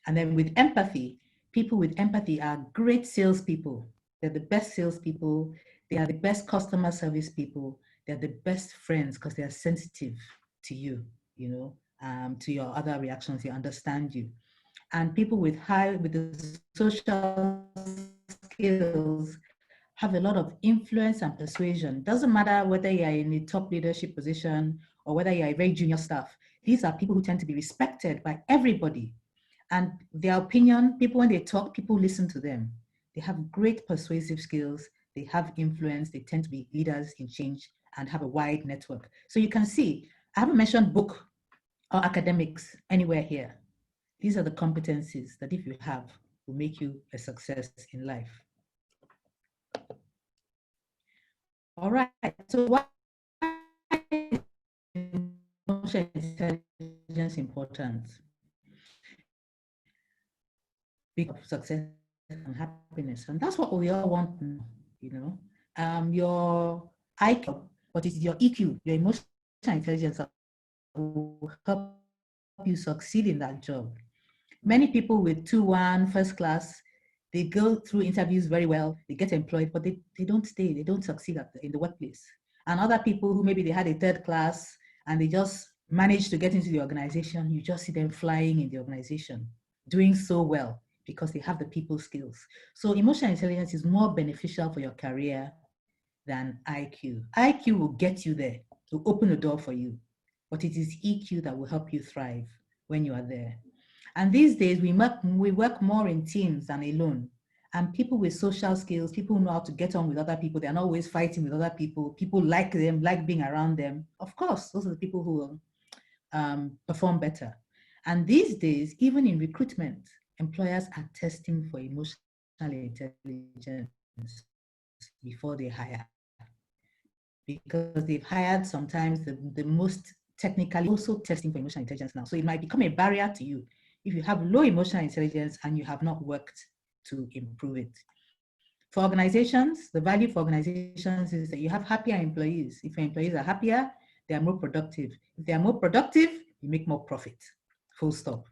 And then with empathy, people with empathy are great salespeople. They're the best salespeople. They are the best customer service people. They're the best friends because they are sensitive to you, to your other reactions. They understand you. And people with the social skills have a lot of influence and persuasion. Doesn't matter whether you're in a top leadership position or whether you're a very junior staff. These are people who tend to be respected by everybody. And their opinion, people, when they talk, people listen to them. They have great persuasive skills. They have influence. They tend to be leaders in change and have a wide network. So you can see, I haven't mentioned book or academics anywhere here. These are the competencies that if you have, will make you a success in life. All right, so why is emotional intelligence important? Because success and happiness, and that's what we all want, your IQ, but it's your EQ, your emotional intelligence that will help you succeed in that job. Many people with 2-1 first class, they go through interviews very well, they get employed, but they don't stay, they don't succeed in the workplace. And other people who maybe they had a 3rd class and they just managed to get into the organization, you just see them flying in the organization, doing so well because they have the people skills. So emotional intelligence is more beneficial for your career than IQ. IQ will get you there, to open the door for you, but it is EQ that will help you thrive when you are there. And these days, we work more in teams than alone. And people with social skills, people who know how to get on with other people, they're not always fighting with other people. People like them, like being around them. Of course, those are the people who will perform better. And these days, even in recruitment, employers are testing for emotional intelligence before they hire. Because they've hired sometimes the most technically also testing for emotional intelligence now. So it might become a barrier to you if you have low emotional intelligence and you have not worked to improve it. For organizations, the value for organizations is that you have happier employees. If your employees are happier, they are more productive. If they are more productive, you make more profit, full stop.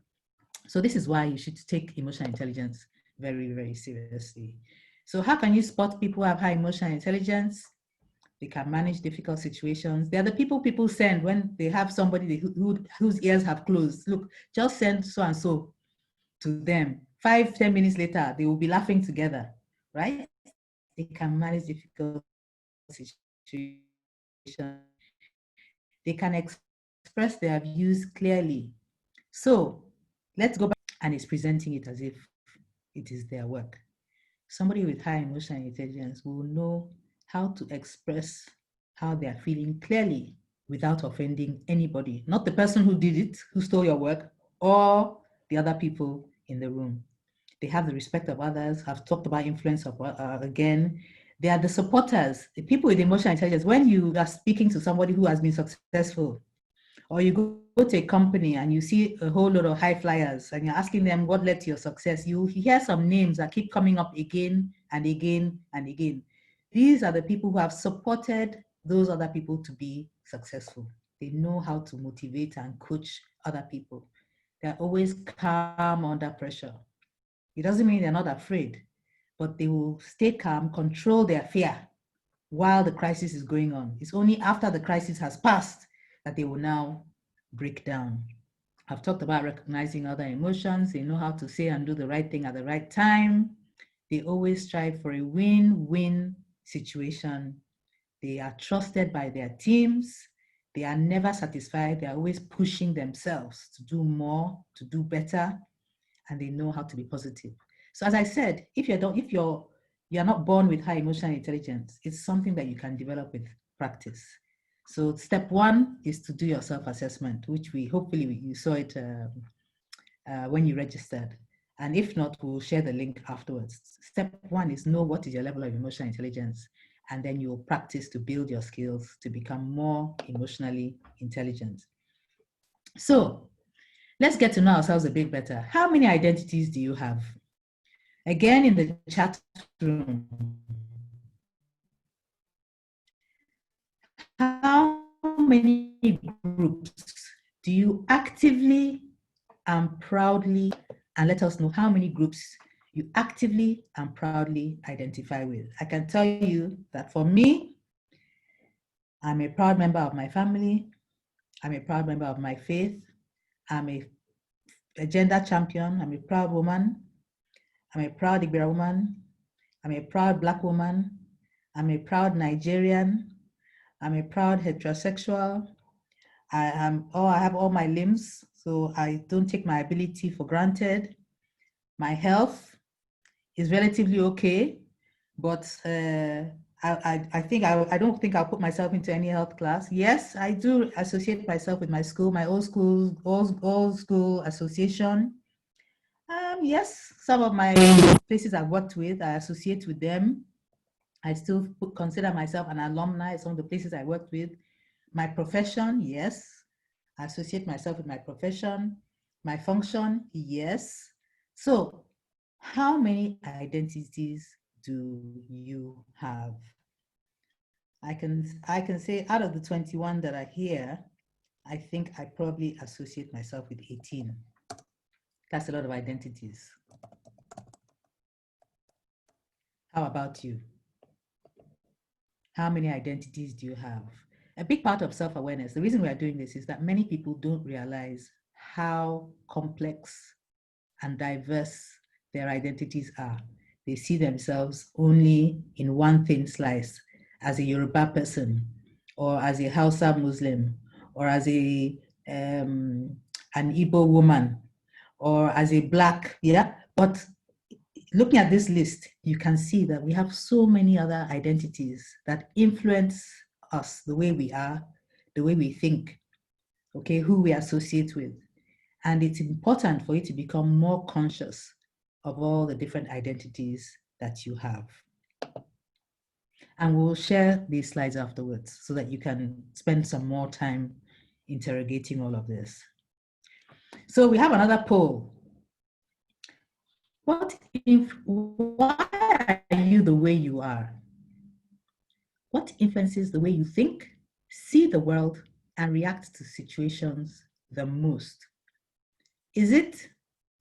So this is why you should take emotional intelligence very, very seriously. So how can you spot people who have high emotional intelligence? They can manage difficult situations. They are the people send when they have somebody whose ears have closed. Look, just send so and so to them. 5-10 minutes later, they will be laughing together, right? They can manage difficult situations. They can express their views clearly. So let's go back, and it's presenting it as if it is their work. Somebody with high emotional intelligence will know how to express how they are feeling clearly without offending anybody, not the person who did it, who stole your work, or the other people in the room. They have the respect of others. I've talked about influence of, again. They are the supporters, the people with emotional intelligence. When you are speaking to somebody who has been successful, or you go to a company and you see a whole lot of high flyers and you're asking them what led to your success, you hear some names that keep coming up again and again and again. These are the people who have supported those other people to be successful. They know how to motivate and coach other people. They're always calm under pressure. It doesn't mean they're not afraid, but they will stay calm, control their fear while the crisis is going on. It's only after the crisis has passed that they will now break down. I've talked about recognizing other emotions. They know how to say and do the right thing at the right time. They always strive for a win-win situation. They are trusted by their teams. They are never satisfied. They are always pushing themselves to do more, to do better, and they know how to be positive. So as I said, if you're not born with high emotional intelligence, it's something that you can develop with practice. So step one is to do your self-assessment, which hopefully you saw it when you registered. And if not, we'll share the link afterwards. Step one is know what is your level of emotional intelligence, and then you'll practice to build your skills to become more emotionally intelligent. So let's get to know ourselves a bit better. How many identities do you have? Again, in the chat room, how many groups do you actively and proudly, and let us know how many groups you actively and proudly identify with? I can tell you that for me, I'm a proud member of my family. I'm a proud member of my faith. I'm a gender champion. I'm a proud woman. I'm a proud Ibira woman. I'm a proud Black woman. I'm a proud Nigerian. I'm a proud heterosexual. I have all my limbs, so I don't take my ability for granted. My health is relatively okay, but I don't think I'll put myself into any health class. Yes, I do associate myself with my school, my old school association. Yes, some of my places I've worked with, I associate with them. I still consider myself an alumni at some of the places I worked with. My profession, yes. I associate myself with my profession. My function, yes. So how many identities do you have? I can say out of the 21 that are here, I think I probably associate myself with 18. That's a lot of identities. How about you? How many identities do you have? A big part of self-awareness, the reason we are doing this is that many people don't realize how complex and diverse their identities are. They see themselves only in one thin slice, as a Yoruba person, or as a Hausa Muslim, or as an Igbo woman, or as a Black, yeah? But looking at this list, you can see that we have so many other identities that influence us, the way we are, the way we think, okay, who we associate with. And it's important for you to become more conscious of all the different identities that you have. And we'll share these slides afterwards so that you can spend some more time interrogating all of this. So we have another poll. Why are you the way you are? What influences the way you think, see the world, and react to situations the most? Is it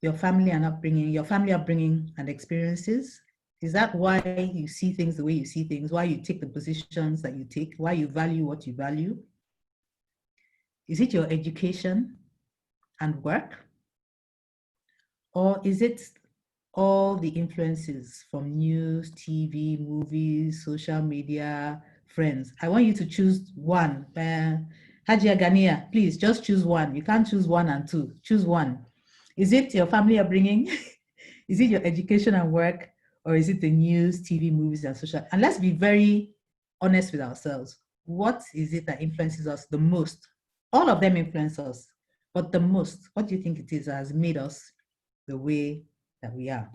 your family and upbringing and experiences? Is that why you see things the way you see things? Why you take the positions that you take? Why you value what you value? Is it your education and work? Or is it all the influences from news, TV, movies, social media, friends? I want you to choose one. Hajia Gania, please just choose one. You can't choose one and two. Choose one. Is it your family upbringing? Is it your education and work? Or is it the news, TV, movies, and social? And let's be very honest with ourselves. What is it that influences us the most? All of them influence us, but the most, what do you think it is that has made us the way that we are?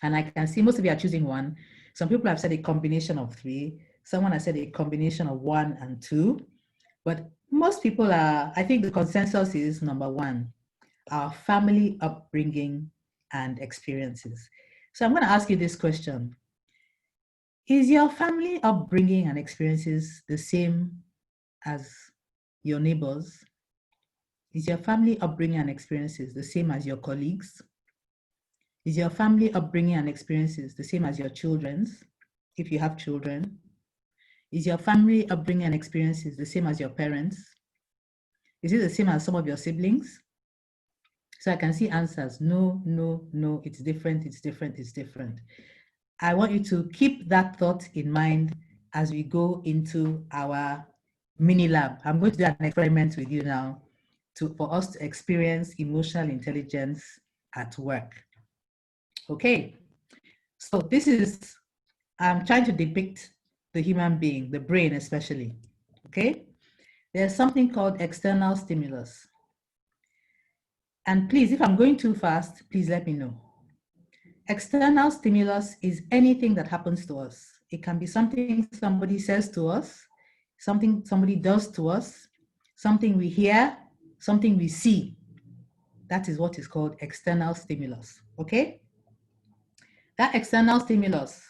And I can see most of you are choosing one. Some people have said a combination of three. Someone has said a combination of one and two. But most people are, I think the consensus is number one, our family upbringing and experiences. So I'm going to ask you this question. Is your family upbringing and experiences the same as your neighbors? Is your family upbringing and experiences the same as your colleagues? Is your family upbringing and experiences the same as your children's, if you have children? Is your family upbringing and experiences the same as your parents? Is it the same as some of your siblings? So I can see answers. No, no, no, it's different, it's different, it's different. I want you to keep that thought in mind as we go into our mini lab. I'm going to do an experiment with you now for us to experience emotional intelligence at work. Okay, so this is, I'm trying to depict the human being, the brain especially, okay? There's something called external stimulus. And please, if I'm going too fast, please let me know. External stimulus is anything that happens to us. It can be something somebody says to us, something somebody does to us, something we hear, something we see. That is what is called external stimulus, okay? That external stimulus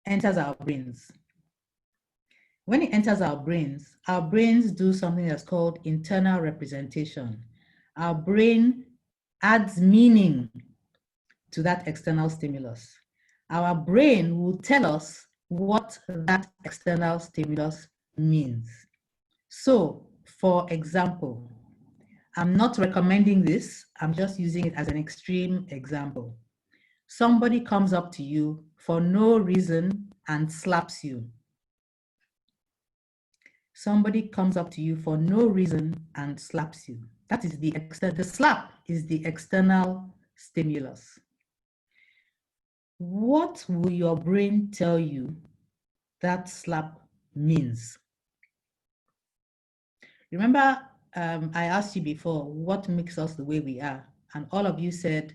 enters our brains. When it enters our brains do something that's called internal representation. Our brain adds meaning to that external stimulus. Our brain will tell us what that external stimulus means. So, for example, I'm not recommending this, I'm just using it as an extreme example. Somebody comes up to you for no reason and slaps you. Somebody comes up to you for no reason and slaps you. That is the slap is the external stimulus. What will your brain tell you that slap means? Remember, I asked you before, what makes us the way we are? And all of you said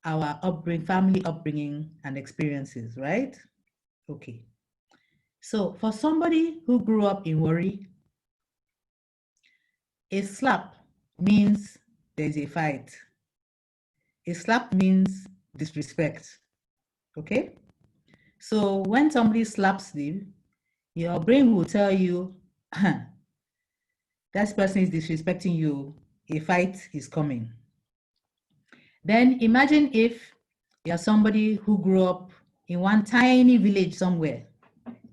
our family upbringing and experiences, right? Okay. So for somebody who grew up in worry, a slap means there's a fight. A slap means disrespect, okay? So when somebody slaps you, your brain will tell you, that person is disrespecting you, a fight is coming. Then imagine if you're somebody who grew up in one tiny village somewhere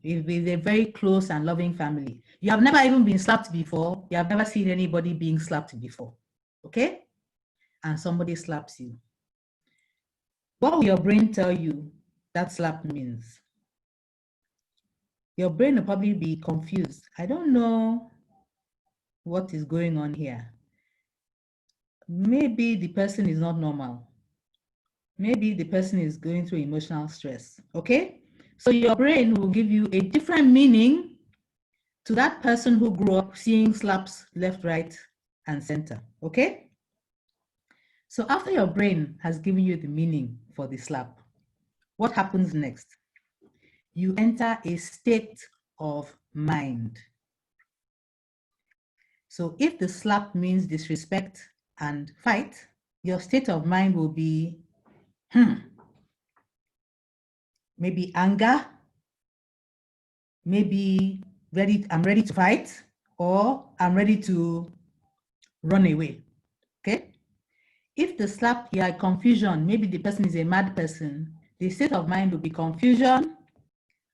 with a very close and loving family. You have never even been slapped before. You have never seen anybody being slapped before, okay? And somebody slaps you. What will your brain tell you that slap means? Your brain will probably be confused. I don't know what is going on here. Maybe the person is not normal. Maybe the person is going through emotional stress, okay? So your brain will give you a different meaning to that person who grew up seeing slaps left, right, and center, okay? So after your brain has given you the meaning for the slap, what happens next? You enter a state of mind. So if the slap means disrespect and fight, your state of mind will be Maybe anger, maybe I'm ready to fight, or I'm ready to run away. Okay? If the slap, yeah, confusion, maybe the person is a mad person, the state of mind will be confusion,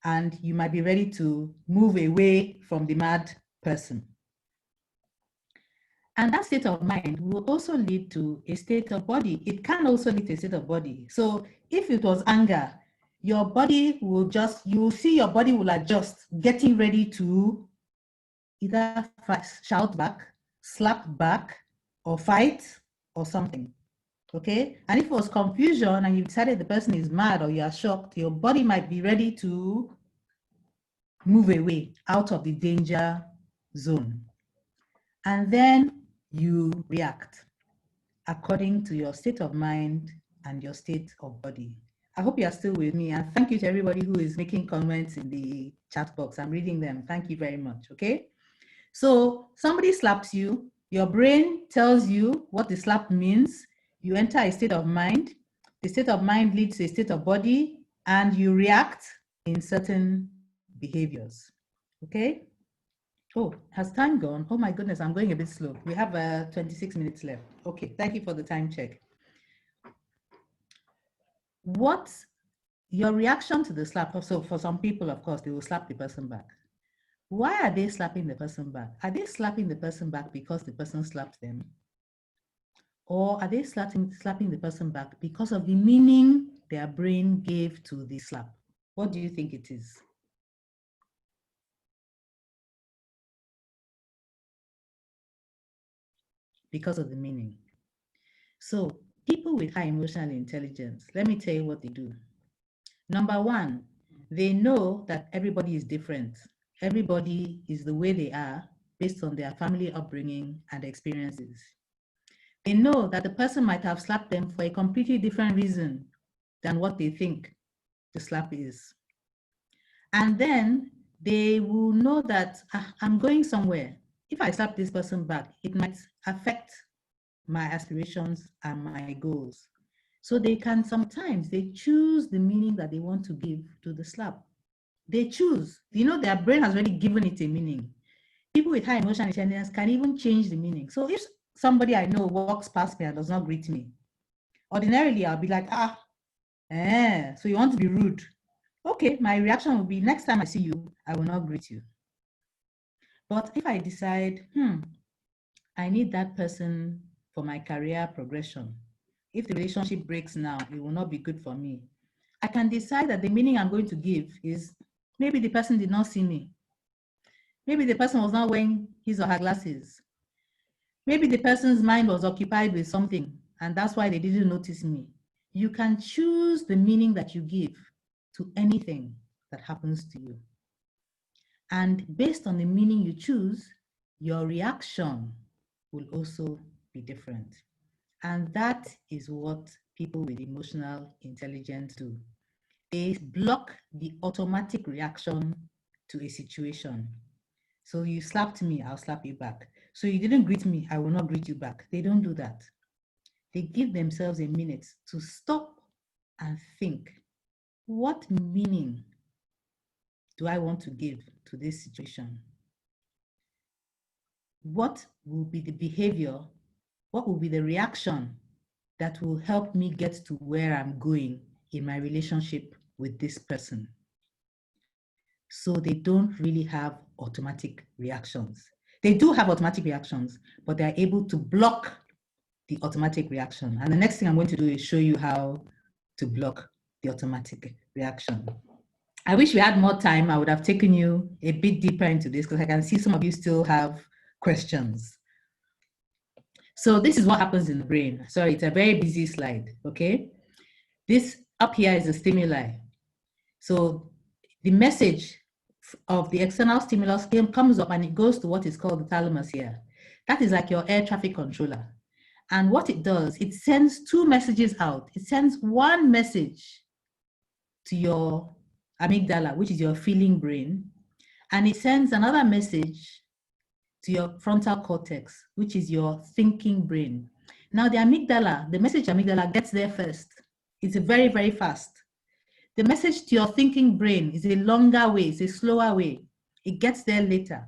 and you might be ready to move away from the mad person. And that state of mind will also lead to a state of body. It can also lead to a state of body. So if it was anger, your body will just, you will see your body will adjust, getting ready to either shout back, slap back, or fight, or something. Okay? And if it was confusion and you decided the person is mad or you are shocked, your body might be ready to move away out of the danger zone. And then you react according to your state of mind and your state of body. I hope you are still with me, and thank you to everybody who is making comments in the chat box. I'm reading them. Thank you very much, okay? So somebody slaps you, your brain tells you what the slap means, you enter a state of mind, the state of mind leads to a state of body, and you react in certain behaviors, okay? Oh, has time gone? Oh my goodness, I'm going a bit slow. We have 26 minutes left. Okay, thank you for the time check. What's your reaction to the slap? So for some people, of course, they will slap the person back. Why are they slapping the person back? Are they slapping the person back because the person slapped them? Or are they slapping the person back because of the meaning their brain gave to the slap? What do you think it is? Because of the meaning. So people with high emotional intelligence, let me tell you what they do. Number one, they know that everybody is different. Everybody is the way they are based on their family upbringing and experiences. They know that the person might have slapped them for a completely different reason than what they think the slap is. And then they will know that I'm going somewhere. If I slap this person back, it might affect my aspirations and my goals. So they can sometimes, they choose the meaning that they want to give to the slap. They choose, their brain has already given it a meaning. People with high emotional intelligence can even change the meaning. So if somebody I know walks past me and does not greet me, ordinarily I'll be like, so you want to be rude. Okay, my reaction will be, next time I see you, I will not greet you. But if I decide, I need that person for my career progression, if the relationship breaks now, it will not be good for me. I can decide that the meaning I'm going to give is, maybe the person did not see me. Maybe the person was not wearing his or her glasses. Maybe the person's mind was occupied with something, and that's why they didn't notice me. You can choose the meaning that you give to anything that happens to you. And based on the meaning you choose, your reaction will also be different. And that is what people with emotional intelligence do. They block the automatic reaction to a situation. So you slapped me, I'll slap you back. So you didn't greet me, I will not greet you back. They don't do that. They give themselves a minute to stop and think, what meaning do I want to give to this situation? What will be the behavior? What will be the reaction that will help me get to where I'm going in my relationship with this person? So they don't really have automatic reactions. They do have automatic reactions, but they're able to block the automatic reaction. And the next thing I'm going to do is show you how to block the automatic reaction. I wish we had more time. I would have taken you a bit deeper into this because I can see some of you still have questions. So this is what happens in the brain. Sorry, it's a very busy slide, okay? This up here is a stimuli. So the message of the external stimulus comes up and it goes to what is called the thalamus here. That is like your air traffic controller. And what it does, it sends two messages out. It sends one message to your amygdala, which is your feeling brain, and it sends another message to your frontal cortex, which is your thinking brain. Now the amygdala, the message amygdala gets there first. It's a very, very fast. The message to your thinking brain is a longer way, it's a slower way. It gets there later.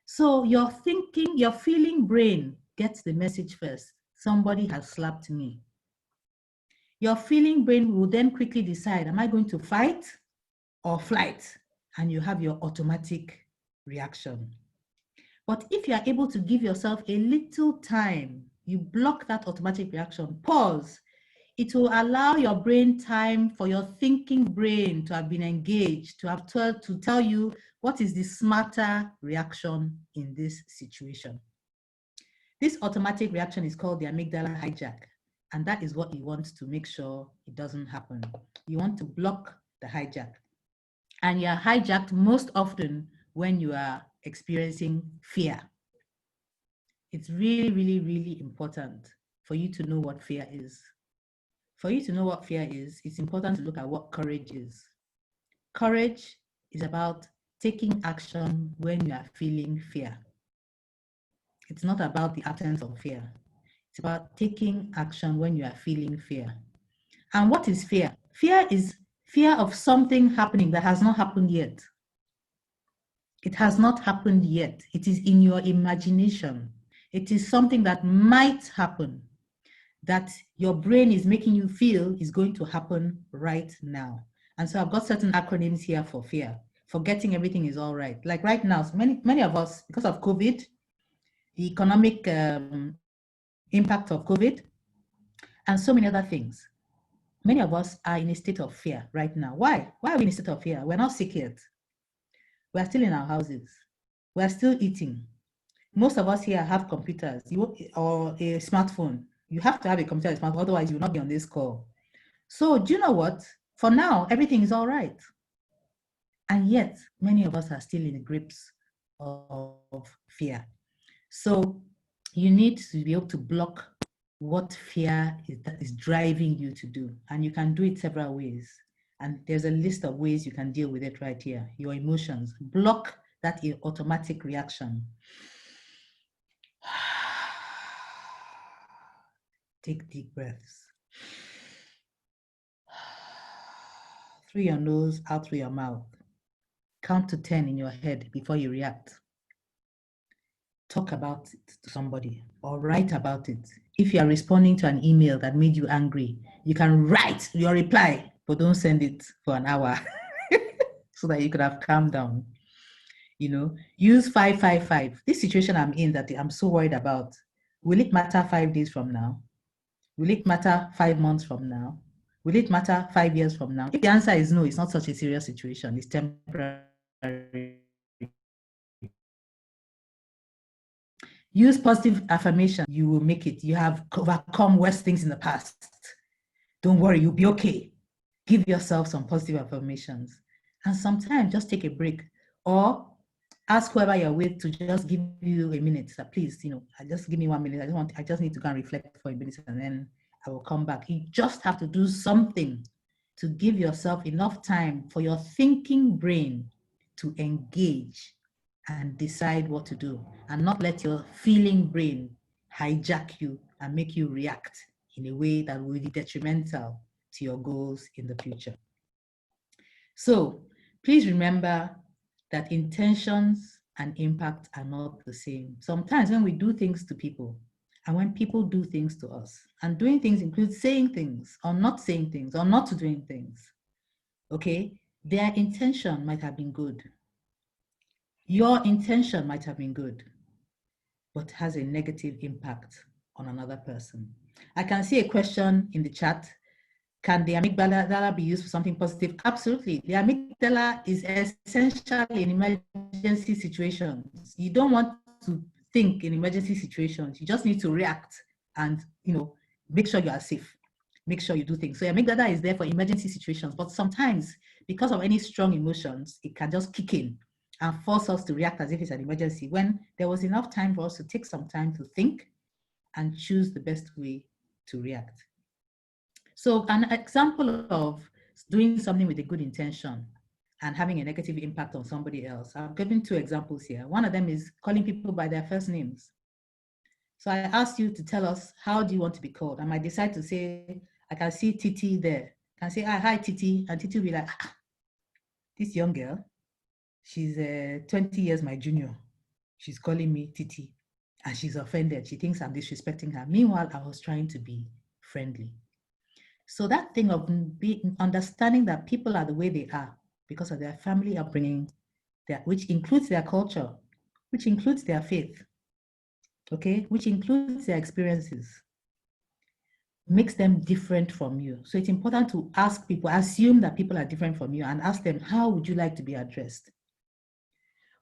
So your feeling brain gets the message first. Somebody has slapped me. Your feeling brain will then quickly decide, am I going to fight or flight? And you have your automatic reaction. But if you are able to give yourself a little time, you block that automatic reaction, pause, it will allow your brain time for your thinking brain to have been engaged, to tell you what is the smarter reaction in this situation. This automatic reaction is called the amygdala hijack, and that is what you want to make sure it doesn't happen. You want to block the hijack. And you're hijacked most often when you are experiencing fear. It's really, really, really important for you to know what fear is. For you to know what fear is, it's important to look at what courage is. Courage is about taking action when you are feeling fear. It's not about the absence of fear. It's about taking action when you are feeling fear. And what is fear? Fear is fear of something happening that has not happened yet. It has not happened yet. It is in your imagination. It is something that might happen, that your brain is making you feel is going to happen right now. And so I've got certain acronyms here for fear. Forgetting everything is all right. Like right now, so many of us, because of COVID, the economic impact of COVID, and so many other things, many of us are in a state of fear right now. Why? Why are we in a state of fear? We're not sick yet. We're still in our houses. We're still eating. Most of us here have computers or a smartphone. You have to have a computer or a smartphone, otherwise you will not be on this call. So do you know what? For now, everything is all right. And yet, many of us are still in the grips of fear. So you need to be able to block what fear is driving you to do. And you can do it several ways. And there's a list of ways you can deal with it right here. Your emotions. Block that automatic reaction. Take deep breaths. Through your nose, out through your mouth. Count to 10 in your head before you react. Talk about it to somebody or write about it. If you are responding to an email that made you angry, you can write your reply, but don't send it for an hour so that you could have calmed down. You know, use 555. This situation I'm in that I'm so worried about, will it matter 5 days from now? Will it matter 5 months from now? Will it matter 5 years from now? If the answer is no, it's not such a serious situation, it's temporary. Use positive affirmation. You will make it. You have overcome worse things in the past. Don't worry, you'll be okay. Give yourself some positive affirmations. And sometimes just take a break or ask whoever you're with to just give you a minute. So please, just give me 1 minute. I just need to go and reflect for a minute and then I will come back. You just have to do something to give yourself enough time for your thinking brain to engage and decide what to do, and not let your feeling brain hijack you and make you react in a way that will be detrimental to your goals in the future. So please remember that intentions and impact are not the same. Sometimes when we do things to people and when people do things to us, and doing things includes saying things or not saying things or not doing things, okay, their intention might have been good. Your intention might have been good, but has a negative impact on another person. I can see a question in the chat. Can the amygdala be used for something positive? Absolutely. The amygdala is essential in emergency situations. You don't want to think in emergency situations. You just need to react and, make sure you are safe. Make sure you do things. So amygdala is there for emergency situations, but sometimes because of any strong emotions, it can just kick in and force us to react as if it's an emergency when there was enough time for us to take some time to think and choose the best way to react. So an example of doing something with a good intention and having a negative impact on somebody else, I've given 2 examples here. One of them is calling people by their first names. So I asked you to tell us, how do you want to be called? I might decide to say, I can see Titi there. I can say, hi, Titi. And Titi will be like, this young girl, she's 20 years my junior. She's calling me Titi. And she's offended. She thinks I'm disrespecting her. Meanwhile, I was trying to be friendly. So that thing of understanding that people are the way they are because of their family upbringing, which includes their culture, which includes their faith, okay, which includes their experiences, makes them different from you. So it's important to ask people, assume that people are different from you and ask them, how would you like to be addressed?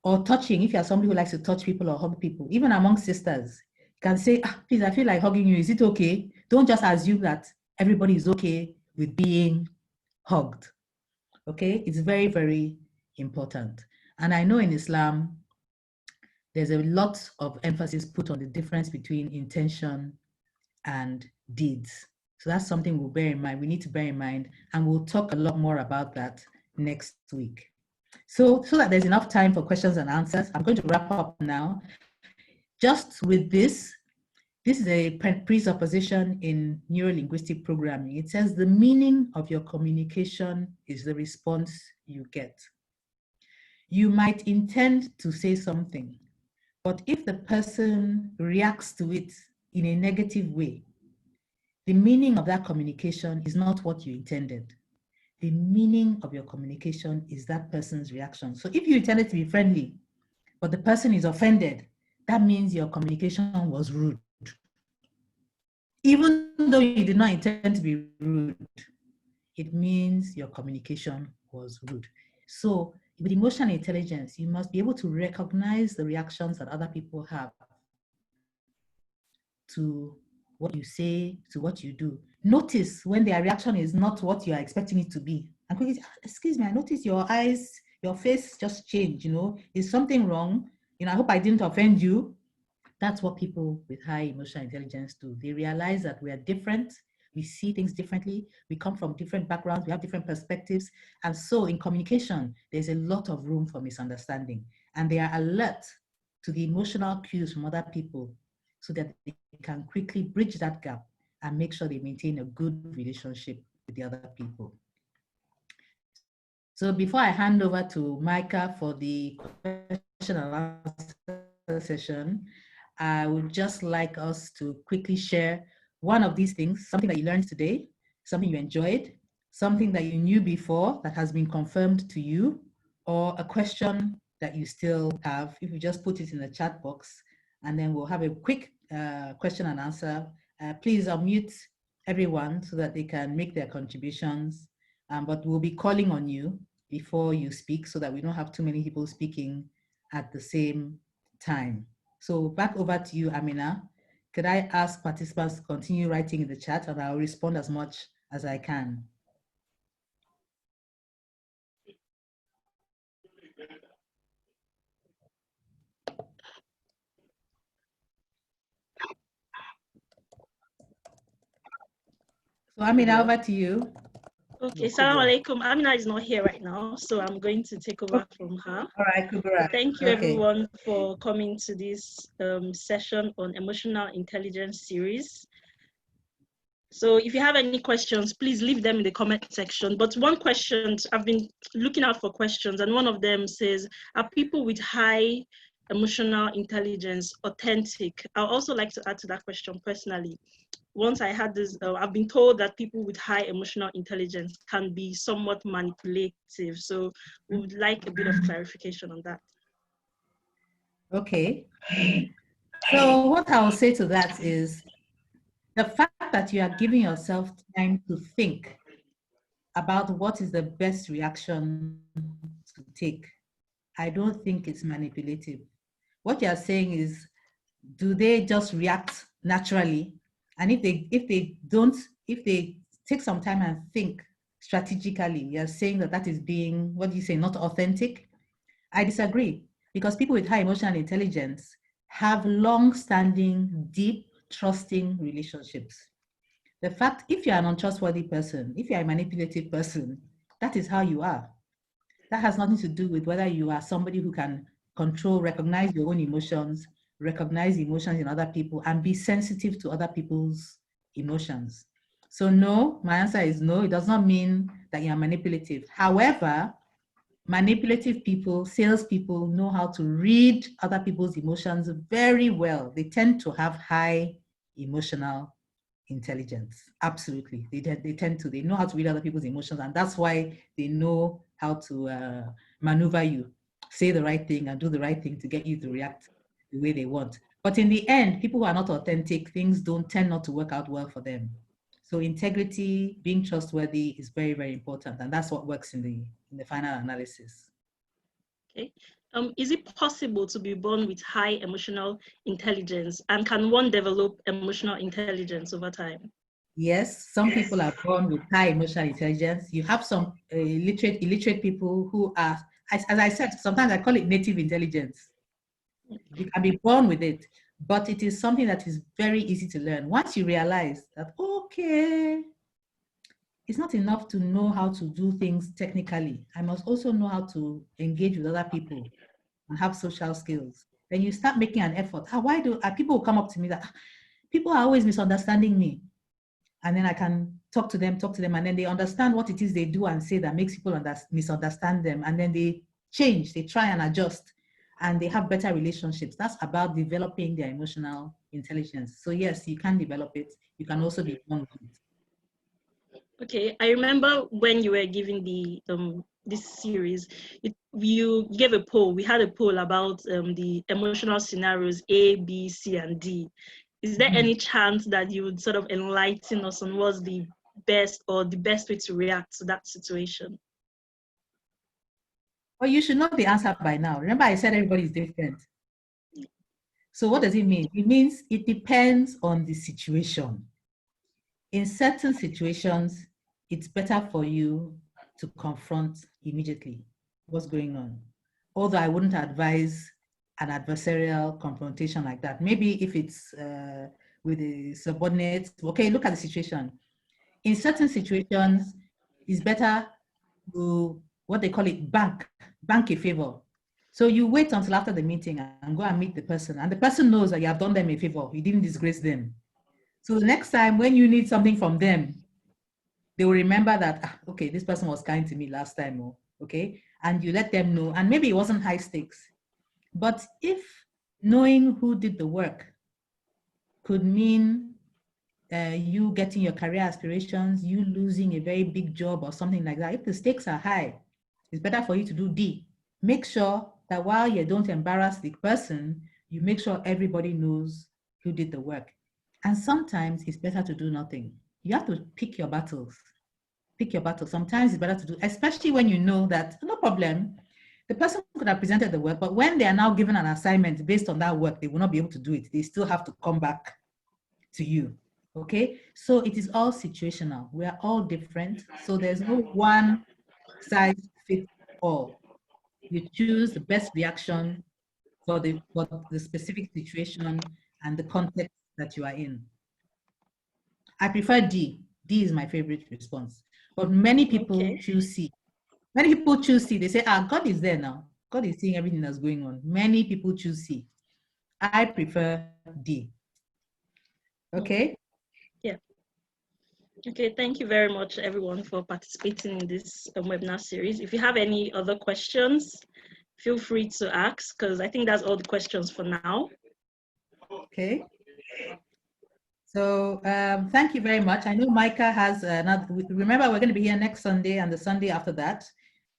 Or touching, if you're somebody who likes to touch people or hug people, even among sisters, you can say, please, I feel like hugging you. Is it okay? Don't just assume that everybody is okay with being hugged. Okay, it's very, very important. And I know in Islam, there's a lot of emphasis put on the difference between intention and deeds. So that's something we'll bear in mind. We need to bear in mind, and we'll talk a lot more about that next week. So that there's enough time for questions and answers, I'm going to wrap up now. Just with this is a presupposition in neuro-linguistic programming. It says the meaning of your communication is the response you get. You might intend to say something, but if the person reacts to it in a negative way, the meaning of that communication is not what you intended. The meaning of your communication is that person's reaction. So if you intended to be friendly, but the person is offended, that means your communication was rude. Even though you did not intend to be rude, it means your communication was rude. So with emotional intelligence, you must be able to recognize the reactions that other people have to what you say, to what you do. Notice when their reaction is not what you are expecting it to be. And quickly say, excuse me, I noticed your eyes, your face just changed, is something wrong? I hope I didn't offend you. That's what people with high emotional intelligence do. They realize that we are different. We see things differently. We come from different backgrounds. We have different perspectives. And so in communication, there's a lot of room for misunderstanding. And they are alert to the emotional cues from other people so that they can quickly bridge that gap and make sure they maintain a good relationship with the other people. So before I hand over to Micah for the question and answer session, I would just like us to quickly share one of these things, something that you learned today, something you enjoyed, something that you knew before that has been confirmed to you, or a question that you still have. If you just put it in the chat box, and then we'll have a quick question and answer. Please unmute everyone so that they can make their contributions, but we'll be calling on you before you speak so that we don't have too many people speaking at the same time. So back over to you, Amina. Could I ask participants to continue writing in the chat, and I'll respond as much as I can. So Amina, over to you. Okay, Assalamu alaikum. Amina is not here right now, so I'm going to take over from her. All right, Kubra. Thank you everyone for coming to this session on emotional intelligence series. So if you have any questions, please leave them in the comment section. But one question, I've been looking out for questions, and one of them says, are people with high emotional intelligence authentic? I'd also like to add to that question personally. Once I had this, I've been told that people with high emotional intelligence can be somewhat manipulative. So we would like a bit of clarification on that. Okay. So what I'll say to that is the fact that you are giving yourself time to think about what is the best reaction to take, I don't think it's manipulative. What you're saying is, do they just react naturally? And if they take some time and think strategically, you're saying that is being, what do you say, not authentic? I disagree, because people with high emotional intelligence have long-standing, deep, trusting relationships. The fact, if you're an untrustworthy person, if you're a manipulative person, that is how you are. That has nothing to do with whether you are somebody who can control, recognize your own emotions, recognize emotions in other people, and be sensitive to other people's emotions. So no, my answer is no. It does not mean that you're manipulative. However, manipulative people, salespeople know how to read other people's emotions very well. They tend to have high emotional intelligence. Absolutely. They know how to read other people's emotions, and that's why they know how to maneuver you, say the right thing and do the right thing to get you to react the way they want. But in the end, people who are not authentic, things don't tend not to work out well for them. So integrity, being trustworthy is very, very important. And that's what works in the final analysis. Okay. Is it possible to be born with high emotional intelligence? And can one develop emotional intelligence over time? Yes, some people are born with high emotional intelligence. You have some illiterate people who are, as I said, sometimes I call it native intelligence. You can be born with it, but it is something that is very easy to learn. Once you realize that, okay, it's not enough to know how to do things technically. I must also know how to engage with other people and have social skills. Then you start making an effort. Why do people will come up to me that people are always misunderstanding me? And then I can talk to them, and then they understand what it is they do and say that makes people misunderstand them. And then they change, they try and adjust, and they have better relationships. That's about developing their emotional intelligence. So yes, you can develop it. You can also be born with it. Okay, I remember when you were giving the this series, you gave a poll. We had a poll about the emotional scenarios A, B, C, and D. Is there any chance that you would sort of enlighten us on what's the best way to react to that situation? Well, you should know the answer by now. Remember, I said everybody is different. So what does it mean? It means it depends on the situation. In certain situations, it's better for you to confront immediately what's going on. Although I wouldn't advise an adversarial confrontation like that. Maybe if it's with a subordinate, okay, look at the situation. In certain situations, it's better to, what they call it, bank a favor. So you wait until after the meeting and go and meet the person. And the person knows that you have done them a favor. You didn't disgrace them. So the next time when you need something from them, they will remember that, okay, this person was kind to me last time, okay? And you let them know, and maybe it wasn't high stakes. But if knowing who did the work could mean you getting your career aspirations, you losing a very big job or something like that, if the stakes are high, it's better for you to do D. Make sure that while you don't embarrass the person, you make sure everybody knows who did the work. And sometimes it's better to do nothing. You have to pick your battles. Pick your battles. Sometimes it's better to do, especially when you know that, no problem, the person could have presented the work, but when they are now given an assignment based on that work, they will not be able to do it. They still have to come back to you. Okay? So it is all situational. We are all different. So there's no one size fits all. You choose the best reaction for the specific situation and the context that you are in. I prefer D. D is my favorite response. But many people choose C. Many people choose C. They say, God is there now. God is seeing everything that's going on. Many people choose C. I prefer D. Okay? Yeah. Okay, thank you very much, everyone, for participating in this webinar series. If you have any other questions, feel free to ask, because I think that's all the questions for now. Okay. So thank you very much. I know Micah has another, remember we're going to be here next Sunday and the Sunday after that.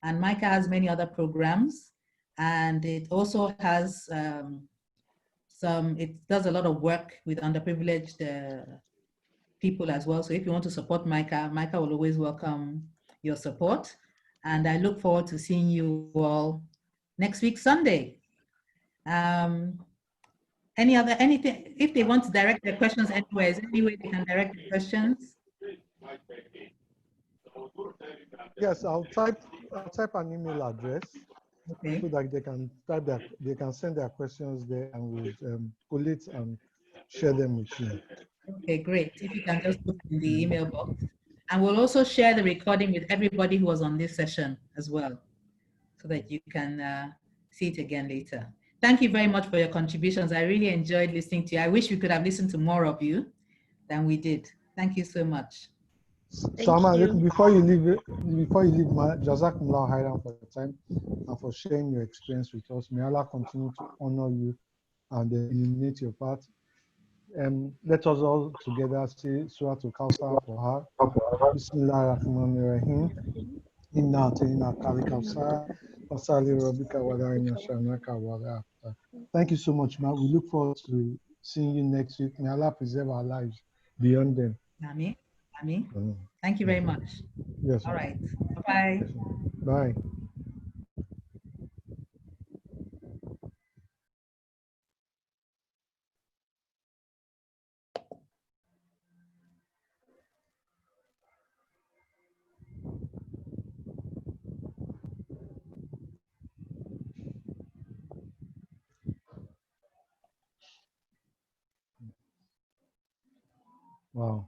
And Micah has many other programs. And it also has it does a lot of work with underprivileged people as well. So if you want to support Micah, Micah will always welcome your support. And I look forward to seeing you all next week, Sunday. Anything, if they want to direct their questions anywhere, is there any way they can direct the questions? Yes, I'll type an email address, okay, so that they can send their questions there, and we'll collate and share them with you. Okay, great. If you can just put in the email box. And we'll also share the recording with everybody who was on this session as well, so that you can see it again later. Thank you very much for your contributions. I really enjoyed listening to you. I wish we could have listened to more of you than we did. Thank you so much. Salman, before you leave, Jazakumullah khairan for the time and for sharing your experience with us. May Allah continue to honor you and illuminate your path. Let us all together say Surah Al-Kawthar for her. Bismillah ar-Rahman ar-Rahim. Inna atayna kal kawthar. Fasali rabbika wa inna shanaka wa. Thank you so much, ma. We look forward to seeing you next week. May Allah preserve our lives beyond them. Nami. Thank you very much. Yes. All right. Bye-bye. Bye. Wow.